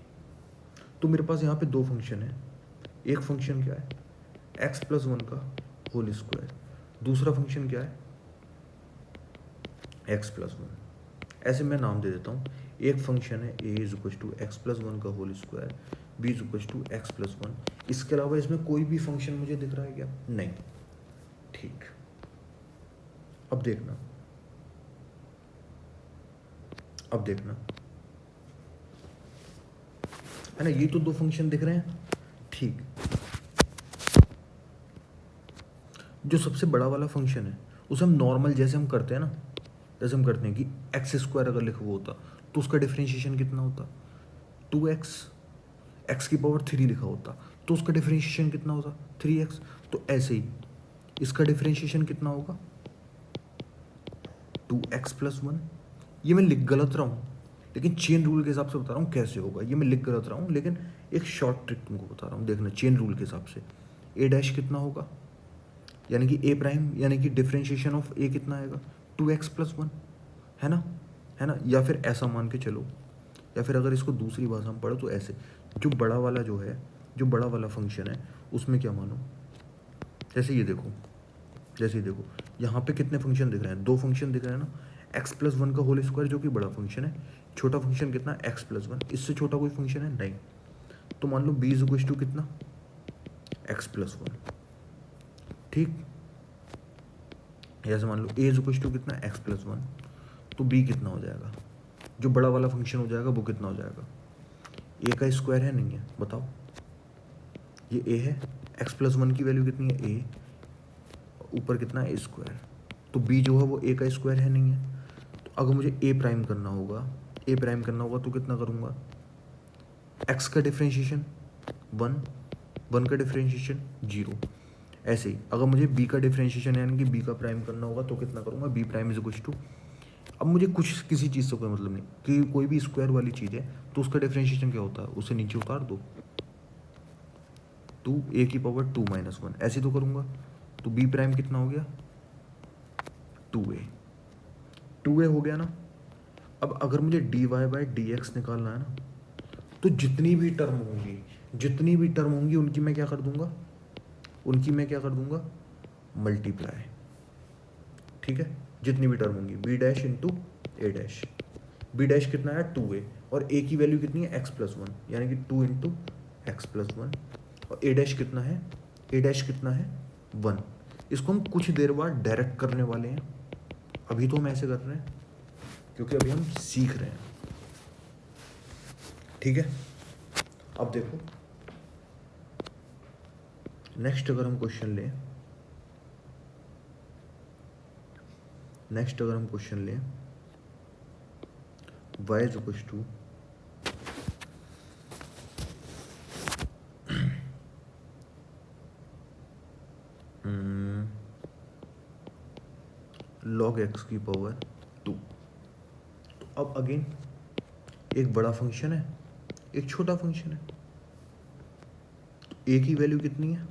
तो मेरे पास यहाँ पे दो फंक्शन है, एक फंक्शन क्या है, x प्लस 1 का होल स्क्वायर, दूसरा फंक्शन क्या है, x प्लस 1। ऐसे मैं नाम दे देता हूँ, एक फंक्शन है a is equal to x plus 1 का whole square, b is equal to x plus 1। इसके अलावा इसमें कोई भी फंक्शन मुझे दिख रहा है क्या, नहीं, ठीक। अब देखना, अब देखना, है ना, ये तो दो फंक्शन दिख रहे हैं, ठीक। जो सबसे बड़ा वाला फंक्शन है उसे हम नॉर्मल जैसे हम करते हैं ना, जैसे हम करते हैं कि एक्स स्क्वायर अगर लिखा हुआ होता तो उसका डिफरेंशिएशन कितना होता, 2x, एक्स की पावर 3 लिखा होता तो उसका डिफरेंशिएशन कितना होता, 3x। तो ऐसे ही इसका डिफरेंशिएशन कितना होगा, 2x प्लस 1। ये मैं लिख गलत रहा हूँ, लेकिन चेन रूल के हिसाब से बता रहा हूँ कैसे होगा, ये मैं लिख गलत रहा हूँ, लेकिन एक शॉर्ट ट्रिक तुमको बता रहा हूँ। देखना चेन रूल के हिसाब से ए डैश कितना होगा, यानी कि ए प्राइम, यानी कि डिफरेंशिएशन ऑफ ए कितना आएगा, 2x प्लस 1, है ना, है ना। या फिर ऐसा मान के चलो, या फिर अगर इसको दूसरी भाषा में पढ़ो तो ऐसे, जो बड़ा वाला जो है, जो बड़ा वाला फंक्शन है उसमें क्या मानो, जैसे ये देखो, जैसे ये देखो यहाँ पे कितने फंक्शन दिख रहे हैं, दो फंक्शन दिख रहे हैं ना, x प्लस 1 का होल स्क्वायर जो कि बड़ा फंक्शन है, छोटा फंक्शन कितना, x प्लस 1, इससे छोटा कोई फंक्शन है नहीं। तो मान लो b इज इक्वल टू कितना, x प्लस 1, ठीक। जैसे मान लो a इज इक्वल टू कितना, x प्लस 1, तो b कितना हो जाएगा, जो बड़ा वाला फंक्शन हो जाएगा वो कितना हो जाएगा, a का स्क्वायर है नहीं है, बताओ, ये a है, x प्लस 1 की वैल्यू कितनी है, a, ऊपर कितना है स्क्वायर, तो b जो है वो a का स्क्वायर है नहीं है। तो अगर मुझे a प्राइम करना होगा, a प्राइम करना होगा तो कितना करूँगा, x का डिफरेंशिएशन 1 का डिफरेंशिएशन 0। ऐसे ही अगर मुझे b का डिफरेंशिएशन यानी कि b का प्राइम करना होगा तो कितना करूँगा, b prime is equal to, अब मुझे कुछ किसी चीज़ से कोई मतलब नहीं कि कोई भी स्क्वायर वाली चीज़ है तो उसका डिफरेंशिएशन क्या होता है, उसे नीचे उतार दो, 2a की पावर 2 माइनस 1, ऐसे तो करूँगा। तो b प्राइम कितना हो गया, 2a हो गया ना। अब अगर मुझे dy बाई डी एक्स निकालना है ना, तो जितनी भी टर्म होंगी उनकी मैं क्या कर दूंगा, मल्टीप्लाई, ठीक है। जितनी भी टर्म होंगी b डैश इंटू ए डैश, बी डैश कितना है 2a, और a की वैल्यू कितनी है x+1, यानी कि 2 इंटू x+1, और a डैश कितना है, a डैश कितना है 1। इसको हम कुछ देर बाद डायरेक्ट करने वाले हैं, अभी तो हम ऐसे कर रहे हैं क्योंकि अभी हम सीख रहे हैं, ठीक है। अब देखो नेक्स्ट अगर हम क्वेश्चन लें, y is equal to log x की पावर 2। तो अब अगेन एक बड़ा फंक्शन है, एक छोटा फंक्शन है, तो a की वैल्यू कितनी है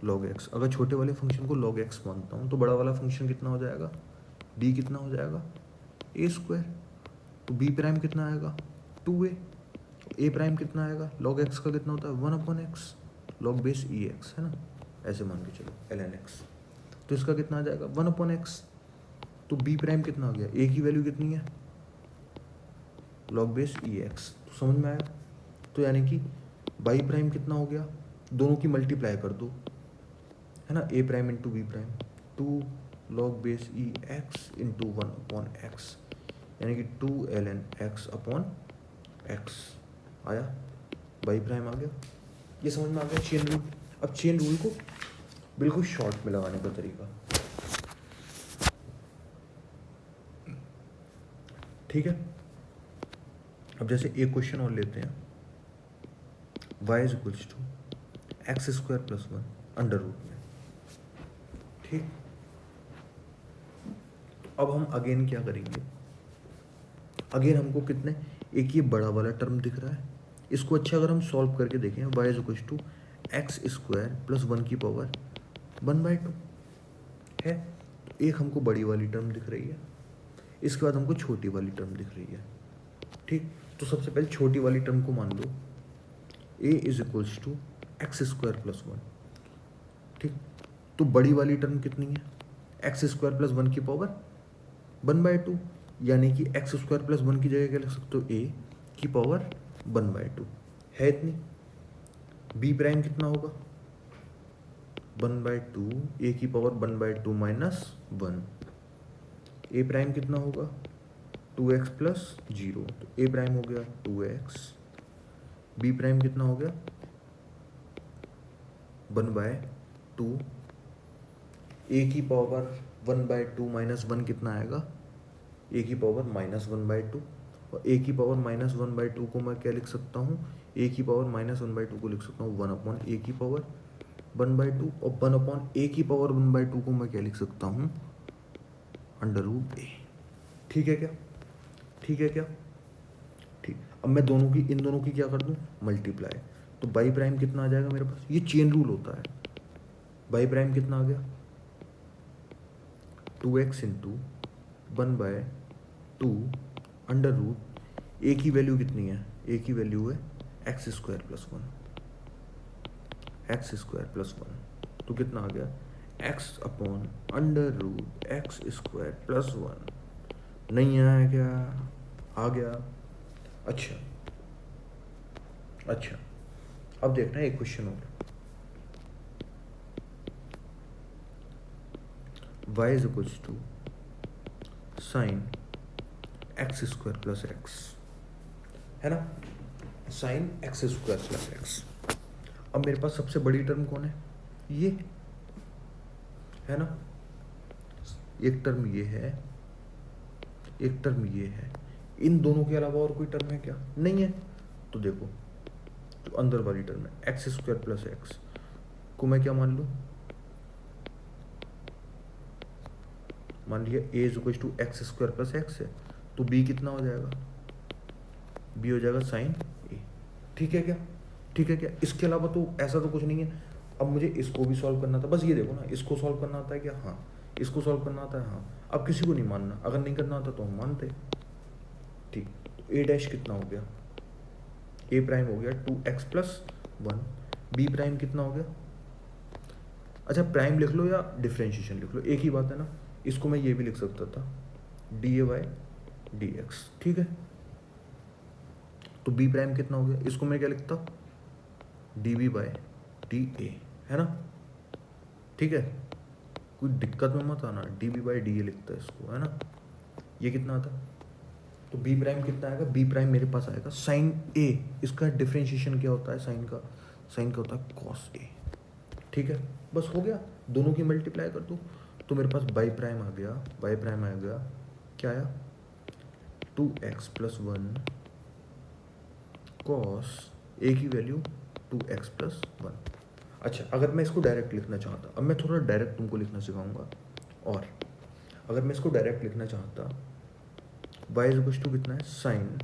log x। अगर छोटे वाले फंक्शन को log x मानता हूँ तो बड़ा वाला फंक्शन कितना हो जाएगा, d कितना हो जाएगा a²। तो b प्राइम कितना आएगा 2a, a प्राइम कितना आएगा, log x का कितना होता है 1/x, log बेस ex है ना, ऐसे मान के चलो ln x। तो इसका कितना आ जाएगा 1/x। तो b प्राइम कितना हो गया, a की वैल्यू कितनी है log बेस ex। तो समझ में आया। तो यानी कि y प्राइम कितना हो गया, दोनों की मल्टीप्लाई कर दो है ना, a prime into b prime, 2 log base ex into 1/x, यानी कि 2 ln x/x आया, y प्राइम आ गया। ये समझ में आ गया चेन रूल। अब चेन रूल को बिल्कुल शॉर्ट में लगाने का तरीका, ठीक है। अब जैसे एक क्वेश्चन और लेते हैं, y is equals to x² + 1 under root में, ठीक। तो अब हम अगेन क्या करेंगे, अगेन हमको कितने, एक ये बड़ा वाला टर्म दिख रहा है, इसको अच्छा अगर हम सॉल्व करके देखें, y is equals to x² + 1 की पावर 1/2 है। तो एक हमको बड़ी वाली टर्म दिख रही है, इसके बाद हमको छोटी वाली टर्म दिख रही है, ठीक। तो सबसे पहले छोटी वाली टर्म को मान लो a is equals to x² + 1, ठीक। तो बड़ी वाली टर्म कितनी है, x² + 1 की पावर 1/2, यानी कि x² + 1 की जगह क्या लिख सकते हो, a की पावर 1/2 है इतनी। b प्राइम कितना होगा 1/2, a की पावर 1/2 माइनस 1। a प्राइम कितना होगा 2x + 0, तो a प्राइम हो गया 2x। b प्राइम कितना हो गया 1/2, a की पावर 1/2 माइनस 1 कितना आएगा, a की पावर -1/2, और a की पावर -1/2 को मैं क्या लिख सकता हूँ, a की पावर -1/2 को लिख सकता हूँ 1/a की पावर 1/2, और 1/a की पावर 1/2 को मैं क्या लिख सकता हूँ √a। ठीक है क्या, ठीक है क्या, ठीक। अब मैं दोनों की, इन दोनों की क्या कर दूँ, मल्टीप्लाई। तो बाई प्राइम कितना आ जाएगा मेरे पास, ये चेन रूल होता है। बाई प्राइम कितना आ गया 2x इंटू 1/2 अंडर रूट, ए की वैल्यू कितनी है, ए की वैल्यू है x² + 1, x² + 1, तो कितना आ गया x/√x² + 1। नहीं आया क्या, आ गया। अच्छा अच्छा, अब देखना है एक क्वेश्चन और, y is equals to sin x² + x, है ना, sin x² + x। अब मेरे पास सबसे बड़ी टर्म कौन है, ये है ना, एक टर्म ये है, एक टर्म ये है, इन दोनों के अलावा और कोई टर्म है क्या, नहीं है। तो देखो जो अंदर वाली टर्म है x² + x को मैं क्या मान लूँ, मान लिया a is equal to x² + x है, तो b कितना हो जाएगा, b हो जाएगा sin a। ठीक है क्या, ठीक है क्या, इसके अलावा तो ऐसा तो कुछ नहीं है। अब मुझे इसको भी सॉल्व करना था, बस ये देखो ना, इसको सॉल्व करना आता है क्या, हाँ, इसको सॉल्व करना आता है, हाँ। अब किसी को नहीं मानना, अगर नहीं करना आता तो हम मानते, ठीक। तो a डैश कितना हो गया, a प्राइम हो गया 2x + 1, b प्राइम कितना हो गया, अच्छा प्राइम लिख लो या डिफ्रेंशिएशन लिख लो, एक ही बात है ना। इसको मैं ये भी लिख सकता था dy डी एक्स, ठीक है। तो बी प्राइम कितना हो गया, इसको मैं क्या लिखता, d b by d a, है ना, ठीक है। कोई दिक्कत में मत आना, d b by d a लिखता है इसको, है ना। ये कितना आता, तो बी प्राइम कितना आएगा, बी प्राइम मेरे पास आएगा साइन ए, इसका डिफ्रेंशिएशन क्या होता है साइन का, साइन का होता है कॉस ए, ठीक है। बस हो गया, दोनों की मल्टीप्लाई कर दो, तो मेरे पास बाई प्राइम आ गया, बाई प्राइम आ गया, क्या आया, 2x + 1 कॉस ए की वैल्यू 2x + 1। अच्छा, अगर मैं इसको डायरेक्ट लिखना चाहता, अब मैं थोड़ा डायरेक्ट तुमको लिखना सिखाऊंगा, और अगर मैं इसको डायरेक्ट लिखना चाहता, y = कितना है, साइन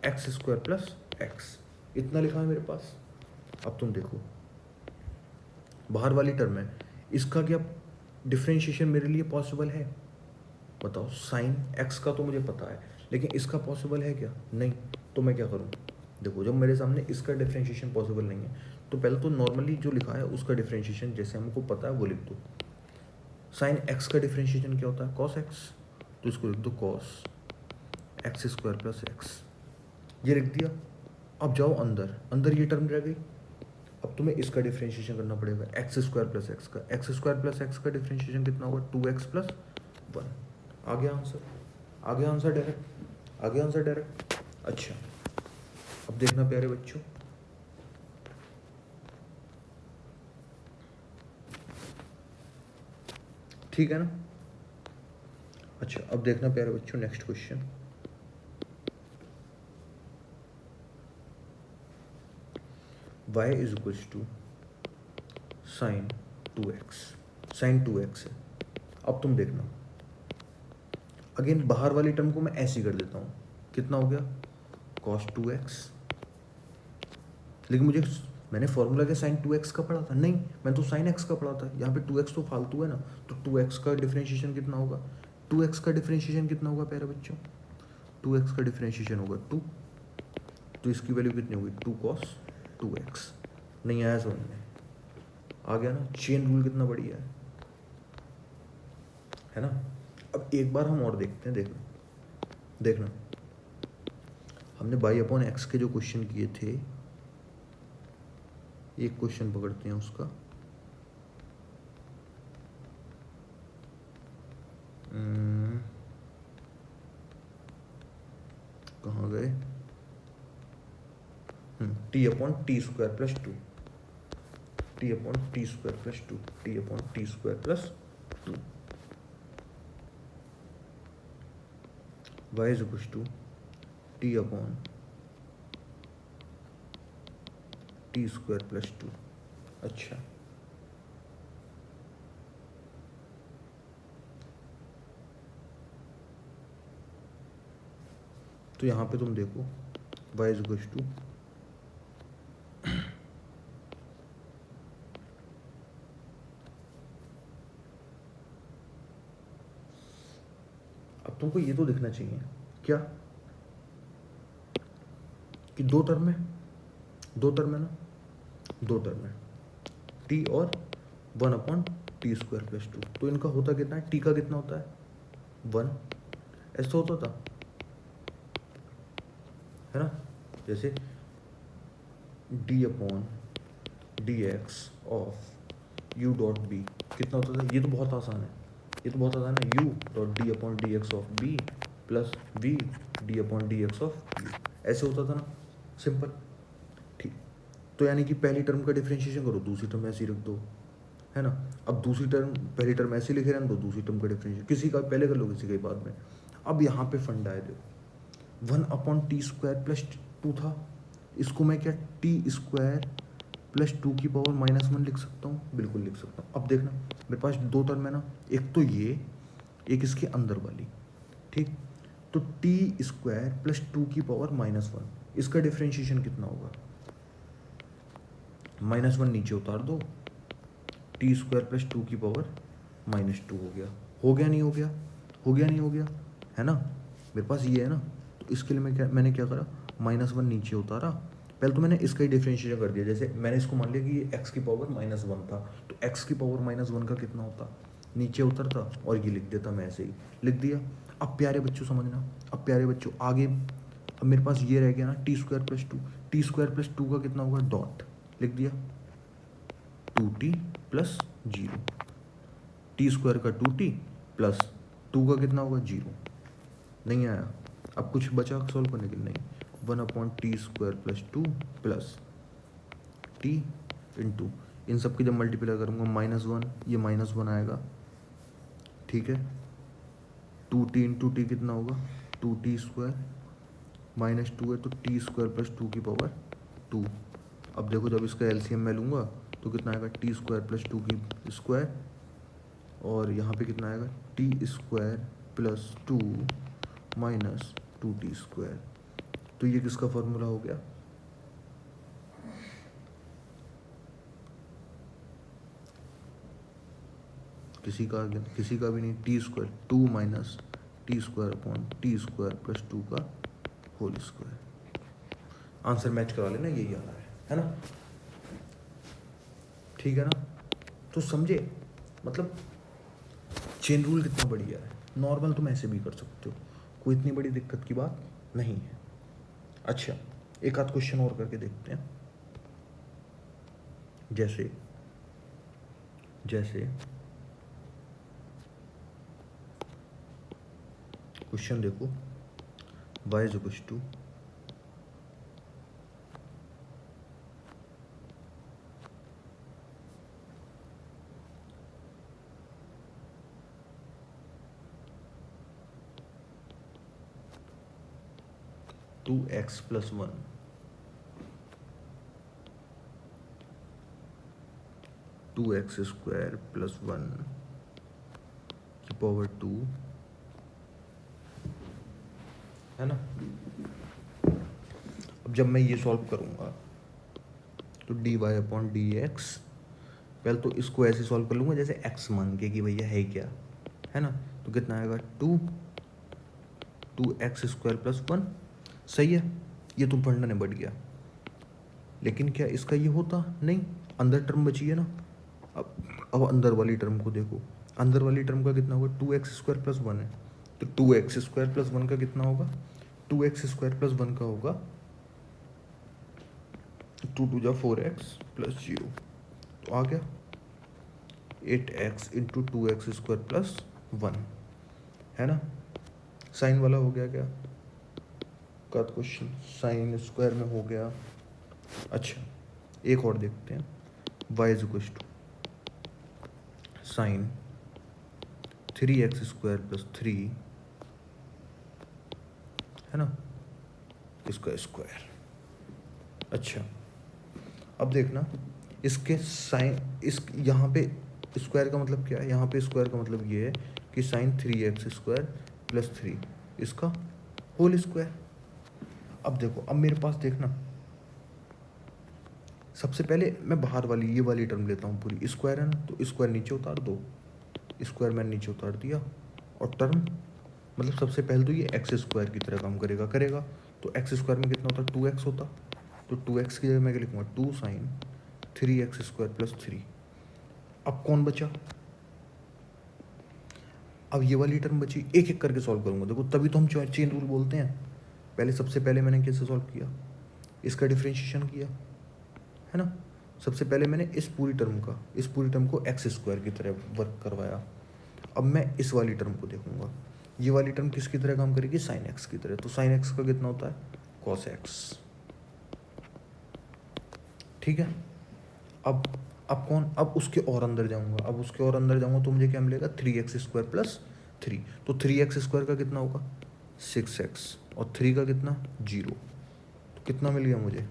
x² + x, इतना लिखा है मेरे पास। अब तुम देखो, बाहर वाली टर्म है, इसका क्या डिफ्रेंशिएशन मेरे लिए पॉसिबल है, बताओ। साइन x का तो मुझे पता है, लेकिन इसका पॉसिबल है क्या, नहीं। तो मैं क्या करूँ, देखो, जब मेरे सामने इसका डिफ्रेंशिएशन पॉसिबल नहीं है, तो पहले तो नॉर्मली जो लिखा है उसका डिफ्रेंशिएशन जैसे हमको पता है वो लिख दो। साइन x का डिफ्रेंशिएशन क्या होता है, कॉस x, तो इसको लिख दो कॉस x² + x, ये लिख दिया। अब जाओ अंदर, अंदर ये टर्म रह गई, अब तुम्हें इसका डिफ्रेंशिएशन करना पड़ेगा x² + x का, x² + x का डिफ्रेंशिएशन कितना होगा, 2x + 1। आ गया आंसर, आ गया आंसर डायरेक्ट, आ गया आंसर डायरेक्ट। अच्छा, अब देखना प्यारे बच्चों, ठीक है ना। अच्छा, अब देखना प्यारे बच्चों, next question, y = sine 2x, sine 2x है। अब तुम देखना, अगेन बाहर वाली टर्म को मैं ऐसे ही कर देता हूँ, कितना हो गया, cos 2x, लेकिन मुझे, मैंने फॉर्मूला क्या साइन 2x का पढ़ा था, नहीं, मैं तो साइन x का पढ़ा था, यहाँ पे 2x तो फालतू है ना, तो 2x का डिफ्रेंशिएशन कितना होगा, 2x का डिफ्रेंशिएशन कितना होगा प्यारे बच्चों, 2x का डिफ्रेंशिएशन होगा 2, तो इसकी वैल्यू कितनी होगी, 2 cos 2x। नहीं आया समझ में, आ गया ना, चेन रूल कितना बढ़िया है ना। अब एक बार हम और देखते हैं, देखना देखना, हमने y/x के जो क्वेश्चन किए थे, एक क्वेश्चन पकड़ते हैं उसका, कहाँ गए, t/t² + 2, t/t² + 2, t/t² + 2, y = t/t² + 2। अच्छा, तो यहाँ पे तुम देखो, y = अब तुमको ये तो देखना चाहिए क्या, कि दो टर्म है, दो टर्म है ना, दो टर्म है, t और 1/t² + 2, तो इनका होता कितना है, t का कितना होता है, 1, ऐसा होता था, है ना। जैसे d/dx ऑफ u.b कितना होता था, ये तो बहुत आसान है, ये तो बहुत आसान है, u.d/dx of b + v d/dx of u, ऐसे होता था ना, सिंपल, ठीक। तो यानी कि पहली टर्म का डिफरेंशिएशन करो, दूसरी टर्म ऐसे ही रख दो, है ना। अब दूसरी टर्म, पहली टर्म ऐसे लिखे रहने दो, दूसरी टर्म का डिफरेंशिएशन किसी का पहले कर लो, किसी का बाद में। अब यहाँ पे फंडा है, देखो, 1/t² + 2 था, इसको मैं क्या t² + 2 की पावर -1 लिख सकता हूँ, बिल्कुल लिख सकता हूँ। अब देखना, मेरे पास दो टर्म है ना, एक तो ये, एक इसके अंदर वाली, ठीक। तो t² + 2 की पावर -1, इसका डिफ्रेंशिएशन कितना होगा, -1 नीचे उतार दो, t² + 2 की पावर -2 हो गया, हो गया नहीं हो गया, हो गया नहीं हो गया, है ना। मेरे पास ये है ना, तो इसके लिए मैंने क्या करा, -1 नीचे उतारा, पहले तो मैंने इसका ही डिफरेंशिएशन कर दिया, जैसे मैंने इसको मान लिया कि ये x की पावर -1 था, तो x की पावर -1 का कितना होता, नीचे उतरता, और ये लिख देता मैं ऐसे ही लिख दिया। अब प्यारे बच्चों समझना, अब प्यारे बच्चों आगे, अब मेरे पास ये रह गया ना T square plus to, T square plus to का कितना होगा, डॉट लिख दिया, 2t plus zero, T square का 2t प्लस टू का कितना होगा, जीरो। नहीं आया, अब कुछ बचा सॉल्व करने के लिए, नहीं, 1/t square plus two plus t into, इन सब की जब मल्टीप्लाई करूँगा -1, ये -1 आएगा, ठीक है, 2t इंटू टी कितना होगा, 2t स्क्वायर, -2 है तो टी स्क्वायर प्लस टू की पावर 2। अब देखो जब इसका एलसीएम मैं लूँगा तो कितना आएगा, टी स्क्वायर प्लस टू की स्क्वायर, और यहाँ पे कितना आएगा, T square plus to minus 2t square. तो ये किसका फॉर्मूला हो गया, किसी का भी नहीं, T square 2 minus T square upon t square plus to का होल स्क्वायर। आंसर मैच करा लेना, यही आ रहा है ना, ठीक है ना। तो समझे, मतलब चेन रूल कितना बढ़िया है, नॉर्मल तुम ऐसे भी कर सकते हो, कोई इतनी बड़ी दिक्कत की बात नहीं है। अच्छा, एक आध क्वेश्चन और करके देखते हैं, जैसे क्वेश्चन देखो, y is equal to 2x plus 1, 2x square plus 1 की पावर 2 है ना। अब जब मैं ये सॉल्व करूँगा तो dy अपॉन डी एक्स, पहले तो इसको ऐसे सॉल्व कर लूँगा जैसे x मान के कि भैया है क्या, है ना। तो कितना आएगा, 2x स्क्वायर प्लस 1, सही है, ये तो पढ़ना नहीं बढ़ गया। लेकिन क्या इसका ये होता, नहीं, अंदर टर्म बची है ना। अब अंदर वाली टर्म को देखो, अंदर वाली टर्म का कितना होगा, 2x स्क्वायर प्लस 1 है, तो 2x स्क्वायर प्लस 1 का कितना होगा, 2x स्क्वायर प्लस 1 का होगा 2 2 जा 4x प्लस 0, तो आ गया 8x into 2x square plus 1, है ना। साइन वाला हो गया क्या का क्वेश्चन, साइन स्क्वायर में हो गया। अच्छा, एक और देखते हैं, y is equal to sine 3x square plus 3, है ना, इसका स्क्वायर। अच्छा, अब देखना इसके साइन, इस यहाँ पे स्क्वायर का मतलब क्या है, यहाँ पे स्क्वायर का मतलब ये है कि साइन 3x स्क्वायर प्लस 3 इसका होल स्क्वायर। अब देखो, अब मेरे पास देखना, सबसे पहले मैं बाहर वाली ये वाली टर्म लेता हूँ पूरी, स्क्वायर है ना, तो स्क्वायर नीचे उतार दो, स्क्वायर मैंने नीचे उतार दिया, और टर्म मतलब सबसे पहले तो ये एक्स स्क्वायर की तरह काम करेगा, तो एक्स स्क्वायर में कितना होता, 2x होता, तो 2x की जगह मैं क्या लिखूँगा, 2 साइन 3x स्क्वायर प्लस 3। अब कौन बचा, अब ये वाली टर्म बची, एक एक करके सॉल्व करूँगा, देखो तभी तो हम चेन रूल बोलते हैं। पहले सबसे पहले मैंने कैसे सॉल्व किया, इसका डिफ्रेंशिएशन किया, है ना। सबसे पहले मैंने इस पूरी टर्म को एक्स स्क्वायर की तरह वर्क करवाया। अब मैं इस वाली टर्म को देखूंगा, ये वाली टर्म किसकी तरह काम करेगी, साइन एक्स की तरह, तो साइन एक्स का कितना होता है, कॉस एक्स, ठीक है। अब कौन, अब उसके और अंदर जाऊंगा, तो मुझे क्या मिलेगा, 3x स्क्वायर प्लस 3, तो 3x स्क्वायर का कितना होगा, 6x, और 3 का कितना, 0, तो कितना मिल गया मुझे,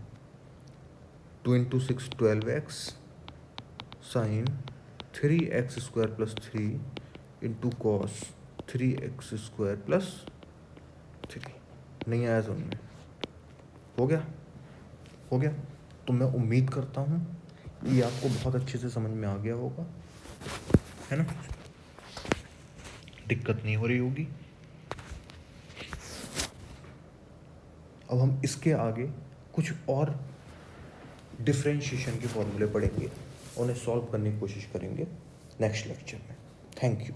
2 into 6 12x sine 3x square plus 3 into cos 3x square plus 3। नहीं आया समझ में, हो गया। तो मैं उम्मीद करता हूँ ये आपको बहुत अच्छे से समझ में आ गया होगा, है ना, दिक्कत नहीं हो रही होगी। अब हम इसके आगे कुछ और डिफरेंशिएशन के फॉर्मूले पढ़ेंगे, उन्हें सॉल्व करने की कोशिश करेंगे नेक्स्ट लेक्चर में। Thank you.